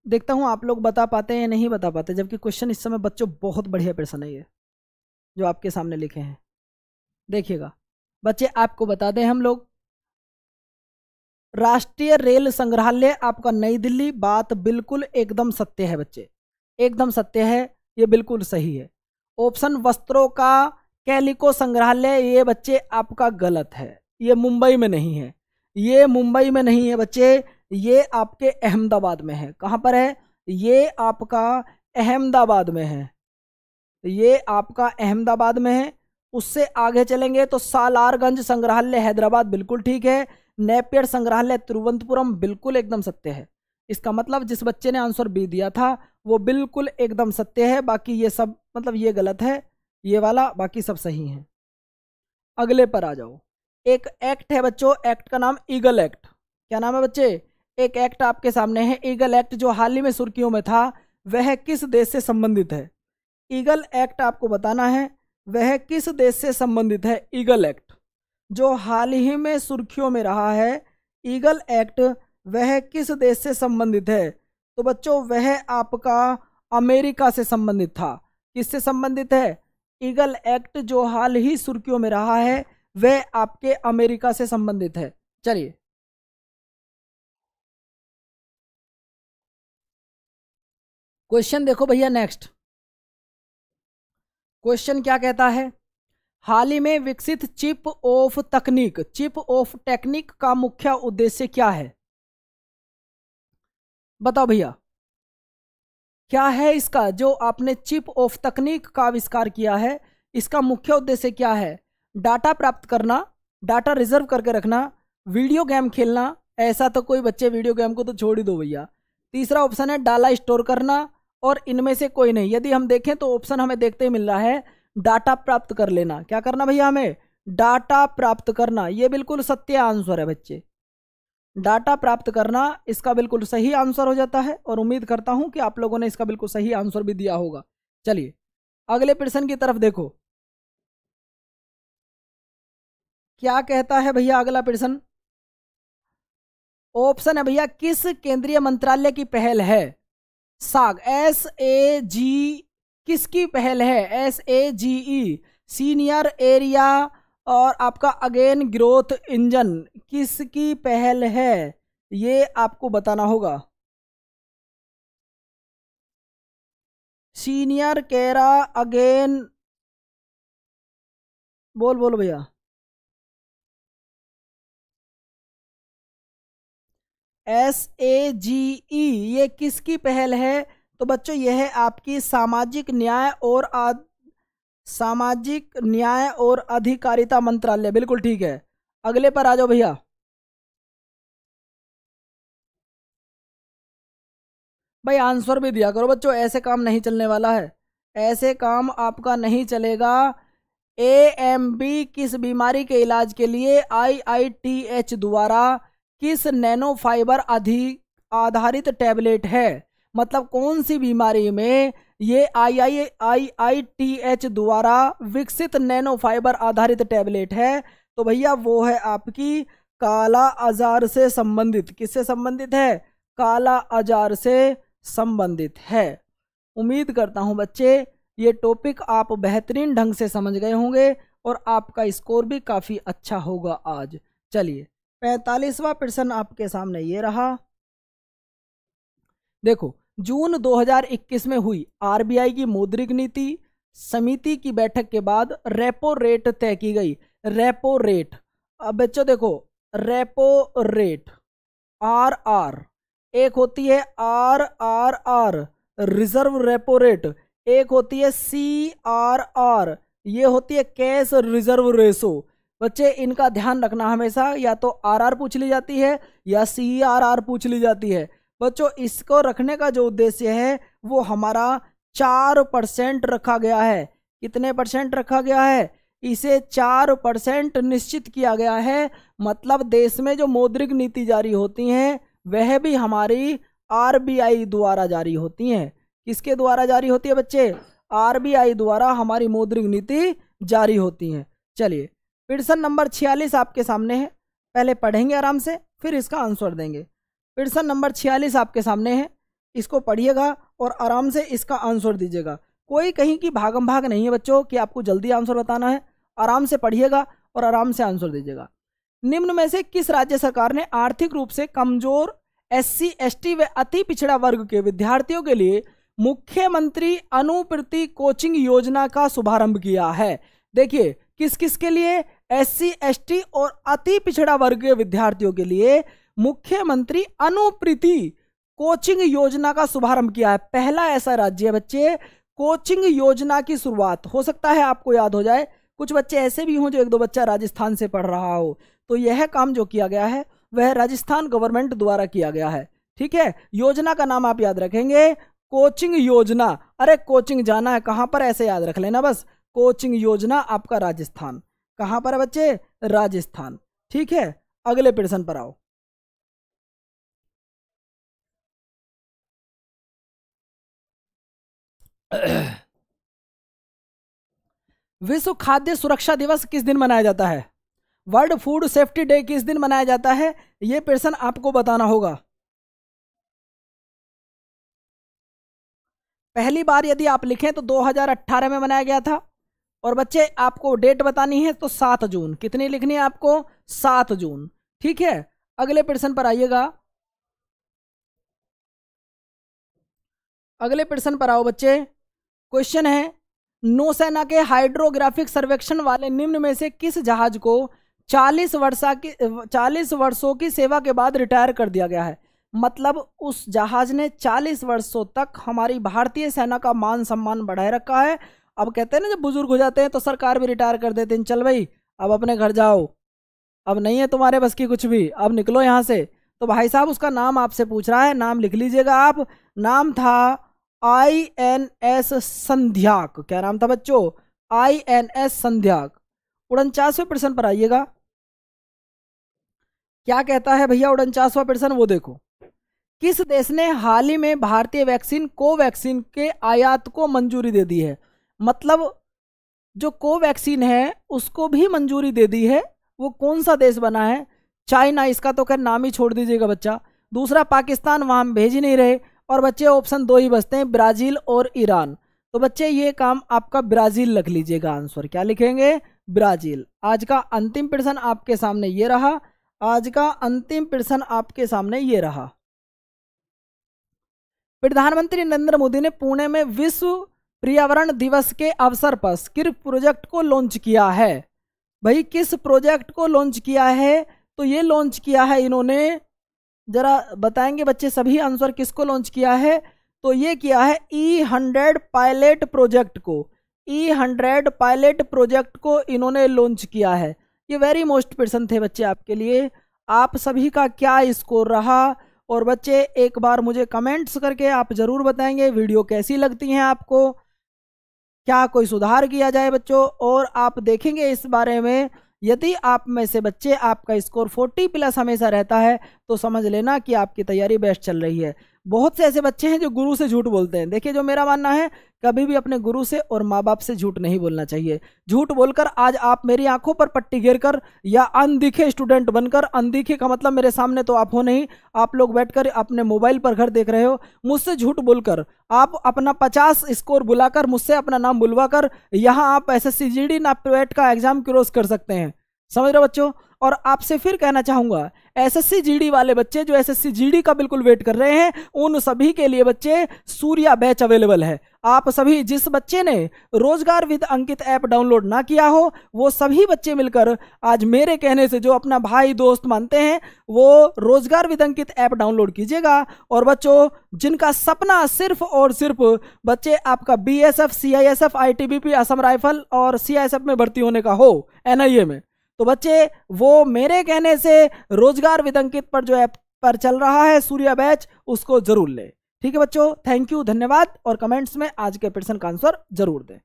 देखता हूं आप लोग बता पाते हैं या नहीं बता पाते, जबकि क्वेश्चन इस समय बच्चों बहुत बढ़िया पर्सन है ये जो आपके सामने लिखे हैं। देखिएगा बच्चे, आपको बता दें हम लोग, राष्ट्रीय रेल संग्रहालय आपका नई दिल्ली, बात बिल्कुल एकदम सत्य है बच्चे, एकदम सत्य है, ये बिल्कुल सही है। ऑप्शन वस्त्रों का कैलिको संग्रहालय, ये बच्चे आपका गलत है, ये मुंबई में नहीं है, ये मुंबई में नहीं है बच्चे, ये आपके अहमदाबाद में है। कहाँ पर है? ये आपका अहमदाबाद में है, ये आपका अहमदाबाद में है। उससे आगे चलेंगे तो सालारगंज संग्रहालय हैदराबाद, बिल्कुल ठीक है। नेपियर संग्रहालय तिरुवनंतपुरम, बिल्कुल एकदम सत्य है। इसका मतलब जिस बच्चे ने आंसर बी दिया था वो बिल्कुल एकदम सत्य है, बाकी ये सब मतलब ये गलत है, ये वाला, बाकी सब सही है। अगले पर आ जाओ। एक एक्ट है बच्चों, एक्ट का नाम ईगल एक्ट। क्या नाम है बच्चे? एक एक्ट आपके सामने है, ईगल एक्ट, जो हाल ही में सुर्खियों में था, वह किस देश से संबंधित है? ईगल एक्ट आपको बताना है वह किस देश से संबंधित है। ईगल एक्ट जो हाल ही में सुर्खियों में रहा है, ईगल एक्ट वह किस देश से संबंधित है? तो बच्चों वह आपका अमेरिका से संबंधित था। किससे संबंधित है? ईगल एक्ट जो हाल ही सुर्खियों में रहा है वह आपके अमेरिका से संबंधित है। चलिए क्वेश्चन देखो भैया, नेक्स्ट क्वेश्चन क्या कहता है? हाल ही में विकसित चिप ऑफ तकनीक, चिप ऑफ टेक्निक का मुख्य उद्देश्य क्या है? बताओ भैया, क्या है इसका? जो आपने चिप ऑफ तकनीक का आविष्कार किया है, इसका मुख्य उद्देश्य क्या है? डाटा प्राप्त करना, डाटा रिजर्व करके रखना, वीडियो गेम खेलना। ऐसा तो कोई बच्चे वीडियो गेम को तो छोड़ ही दो भैया। तीसरा ऑप्शन है डाला स्टोर करना, और इनमें से कोई नहीं। यदि हम देखें तो ऑप्शन हमें देखते ही मिल रहा है डाटा प्राप्त कर लेना। क्या करना भैया? हमें डाटा प्राप्त करना, ये बिल्कुल सत्य आंसर है बच्चे। डाटा प्राप्त करना इसका बिल्कुल सही आंसर हो जाता है, और उम्मीद करता हूं कि आप लोगों ने इसका बिल्कुल सही आंसर भी दिया होगा। चलिए अगले प्रश्न की तरफ देखो, क्या कहता है भैया अगला प्रश्न? ऑप्शन है भैया, किस केंद्रीय मंत्रालय की पहल है? साग, SAG, किसकी पहल है? SAGE, सीनियर एरिया और आपका अगेन ग्रोथ इंजन, किसकी पहल है? ये आपको बताना होगा। सीनियर केरा अगेन, बोल बोलो भैया। SAGE ये किसकी पहल है? तो बच्चों यह है आपकी सामाजिक न्याय और अधिकारिता मंत्रालय, बिल्कुल ठीक है। अगले पर आ जाओ भैया। भाई आंसर भी दिया करो बच्चों, ऐसे काम नहीं चलने वाला है, ऐसे काम आपका नहीं चलेगा। AMB किस बीमारी के इलाज के लिए IITH द्वारा किस नैनो फाइबर आधारित टैबलेट है? मतलब कौन सी बीमारी में ये IITH द्वारा विकसित नैनो फाइबर आधारित टैबलेट है? तो भैया वो है आपकी काला आजार से संबंधित। किससे संबंधित है? काला आजार से संबंधित है। उम्मीद करता हूं बच्चे ये टॉपिक आप बेहतरीन ढंग से समझ गए होंगे, और आपका स्कोर भी काफ़ी अच्छा होगा आज। चलिए 45वां प्रश्न आपके सामने ये रहा। देखो, जून 2021 में हुई RBI की मौद्रिक नीति समिति की बैठक के बाद रेपो रेट तय की गई। रेपो रेट, अब बच्चों देखो, रेपो रेट RR, एक होती है RRR रिजर्व रेपो रेट, एक होती है CRR ये होती है कैश रिजर्व रेशो। बच्चे इनका ध्यान रखना हमेशा, या तो आरआर पूछ ली जाती है या सीआरआर पूछ ली जाती है। बच्चों इसको रखने का जो उद्देश्य है वो हमारा 4% रखा गया है। कितने परसेंट रखा गया है? इसे 4% निश्चित किया गया है। मतलब देश में जो मौद्रिक नीति जारी होती हैं वह भी हमारी आरबीआई द्वारा जारी होती हैं। किसके द्वारा जारी होती है बच्चे? आरबीआई द्वारा हमारी मौद्रिक नीति जारी होती है। चलिए प्रश्न नंबर 46 आपके सामने है, पहले पढ़ेंगे आराम से फिर इसका आंसर देंगे। प्रश्न नंबर 46 आपके सामने है, इसको पढ़िएगा और आराम से इसका आंसर दीजिएगा। कोई कहीं की भागम भाग नहीं है बच्चों कि आपको जल्दी आंसर बताना है। आराम से पढ़िएगा और आराम से आंसर दीजिएगा। निम्न में से किस राज्य सरकार ने आर्थिक रूप से कमजोर एससी एसटी व अति पिछड़ा वर्ग के विद्यार्थियों के लिए मुख्यमंत्री अनुवृत्ति कोचिंग योजना का शुभारंभ किया है? देखिए किस किस के लिए? एससी एसटी और अति पिछड़ा वर्ग के विद्यार्थियों के लिए मुख्यमंत्री अनुवृत्ति कोचिंग योजना का शुभारंभ किया है। पहला ऐसा राज्य है बच्चे, कोचिंग योजना की शुरुआत। हो सकता है आपको याद हो जाए, कुछ बच्चे ऐसे भी हों जो एक दो बच्चा राजस्थान से पढ़ रहा हो, तो यह काम जो किया गया है वह राजस्थान गवर्नमेंट द्वारा किया गया है। ठीक है, योजना का नाम आप याद रखेंगे कोचिंग योजना। अरे कोचिंग जाना है कहां पर, ऐसे याद रख लेना बस। कोचिंग योजना आपका राजस्थान। कहां पर है बच्चे? राजस्थान। ठीक है, अगले प्रश्न पर आओ। विश्व खाद्य सुरक्षा दिवस किस दिन मनाया जाता है? वर्ल्ड फूड सेफ्टी डे किस दिन मनाया जाता है? यह प्रश्न आपको बताना होगा। पहली बार यदि आप लिखें तो 2018 में मनाया गया था। और बच्चे आपको डेट बतानी है तो 7 जून। कितनी लिखनी है आपको? 7 जून। ठीक है, अगले प्रश्न पर आइएगा। अगले प्रश्न पर आओ बच्चे। क्वेश्चन है, नौसेना के हाइड्रोग्राफिक सर्वेक्षण वाले निम्न में से किस जहाज को 40 वर्षों की सेवा के बाद रिटायर कर दिया गया है? मतलब उस जहाज ने 40 वर्षों तक हमारी भारतीय सेना का मान सम्मान बढ़ाए रखा है। अब कहते हैं ना जब बुजुर्ग हो जाते हैं तो सरकार भी रिटायर कर देते हैं, चल भाई अब अपने घर जाओ, अब नहीं है तुम्हारे बस की कुछ भी, अब निकलो यहाँ से। तो भाई साहब उसका नाम आपसे पूछ रहा है, नाम लिख लीजिएगा आप। नाम था INS संध्याक। क्या नाम था बच्चों? INS संध्याक। 49वें प्रश्न पर आइएगा। क्या कहता है भैया 49वां प्रश्न? वो देखो, किस देश ने हाल ही में भारतीय वैक्सीन कोवैक्सीन के आयात को मंजूरी दे दी है? मतलब जो कोवैक्सीन है उसको भी मंजूरी दे दी है। वो कौन सा देश बना है? चाइना। इसका तो खैर नाम ही छोड़ दीजिएगा बच्चा। दूसरा पाकिस्तान, वहां हम भेज ही नहीं रहे। और बच्चे ऑप्शन 2 ही बचते हैं, ब्राजील और ईरान। तो बच्चे ये काम आपका ब्राजील लिख लीजिएगा। आंसर क्या लिखेंगे? ब्राजील। आज का अंतिम प्रश्न आपके सामने ये रहा। आज का अंतिम प्रश्न आपके सामने ये रहा। प्रधानमंत्री नरेंद्र मोदी ने पुणे में विश्व पर्यावरण दिवस के अवसर पर किस प्रोजेक्ट को लॉन्च किया है? भाई किस प्रोजेक्ट को लॉन्च किया है? तो ये लॉन्च किया है इन्होंने, जरा बताएंगे बच्चे सभी आंसर किसको लॉन्च किया है? तो ये किया है E100 पायलट प्रोजेक्ट को। E100 पायलट प्रोजेक्ट को इन्होंने लॉन्च किया है। ये वेरी मोस्ट प्रश्न थे बच्चे आपके लिए। आप सभी का क्या स्कोर रहा? और बच्चे एक बार मुझे कमेंट्स करके आप जरूर बताएंगे वीडियो कैसी लगती हैं आपको, क्या कोई सुधार किया जाए बच्चों। और आप देखेंगे इस बारे में, यदि आप में से बच्चे आपका स्कोर 40+ हमेशा रहता है तो समझ लेना कि आपकी तैयारी बेस्ट चल रही है। बहुत से ऐसे बच्चे हैं जो गुरु से झूठ बोलते हैं। देखिए जो मेरा मानना है, कभी भी अपने गुरु से और माँ बाप से झूठ नहीं बोलना चाहिए। झूठ बोलकर आज आप मेरी आंखों पर पट्टी गिरकर या अनदिखे स्टूडेंट बनकर, अनदिखे का मतलब मेरे सामने तो आप हो नहीं, आप लोग बैठकर अपने मोबाइल पर घर देख रहे हो, मुझसे झूठ बोलकर आप अपना 50 स्कोर बुलाकर मुझसे अपना नाम बुलवाकर यहाँ आप SSC GD NAPTET का एग्जाम क्रॉस कर सकते हैं। समझ रहे हो बच्चों? और आपसे फिर कहना चाहूंगा, एसएससी जीडी वाले बच्चे जो एसएससी जीडी का बिल्कुल वेट कर रहे हैं, उन सभी के लिए बच्चे सूर्या बैच अवेलेबल है। आप सभी जिस बच्चे ने रोजगार विद अंकित ऐप डाउनलोड ना किया हो, वो सभी बच्चे मिलकर आज मेरे कहने से जो अपना भाई दोस्त मानते हैं, वो रोजगार विद अंकित ऐप डाउनलोड कीजिएगा। और बच्चों जिनका सपना सिर्फ और सिर्फ बच्चे आपका BSF, CISF, ITBP, Assam rifle और सीआईएसएफ में भर्ती होने का हो, एनआईए में, तो बच्चे वो मेरे कहने से रोजगार विद अंकित पर जो ऐप पर चल रहा है सूर्या बैच, उसको जरूर ले। ठीक है बच्चों, थैंक यू, धन्यवाद। और कमेंट्स में आज के प्रश्न का आंसर जरूर दें।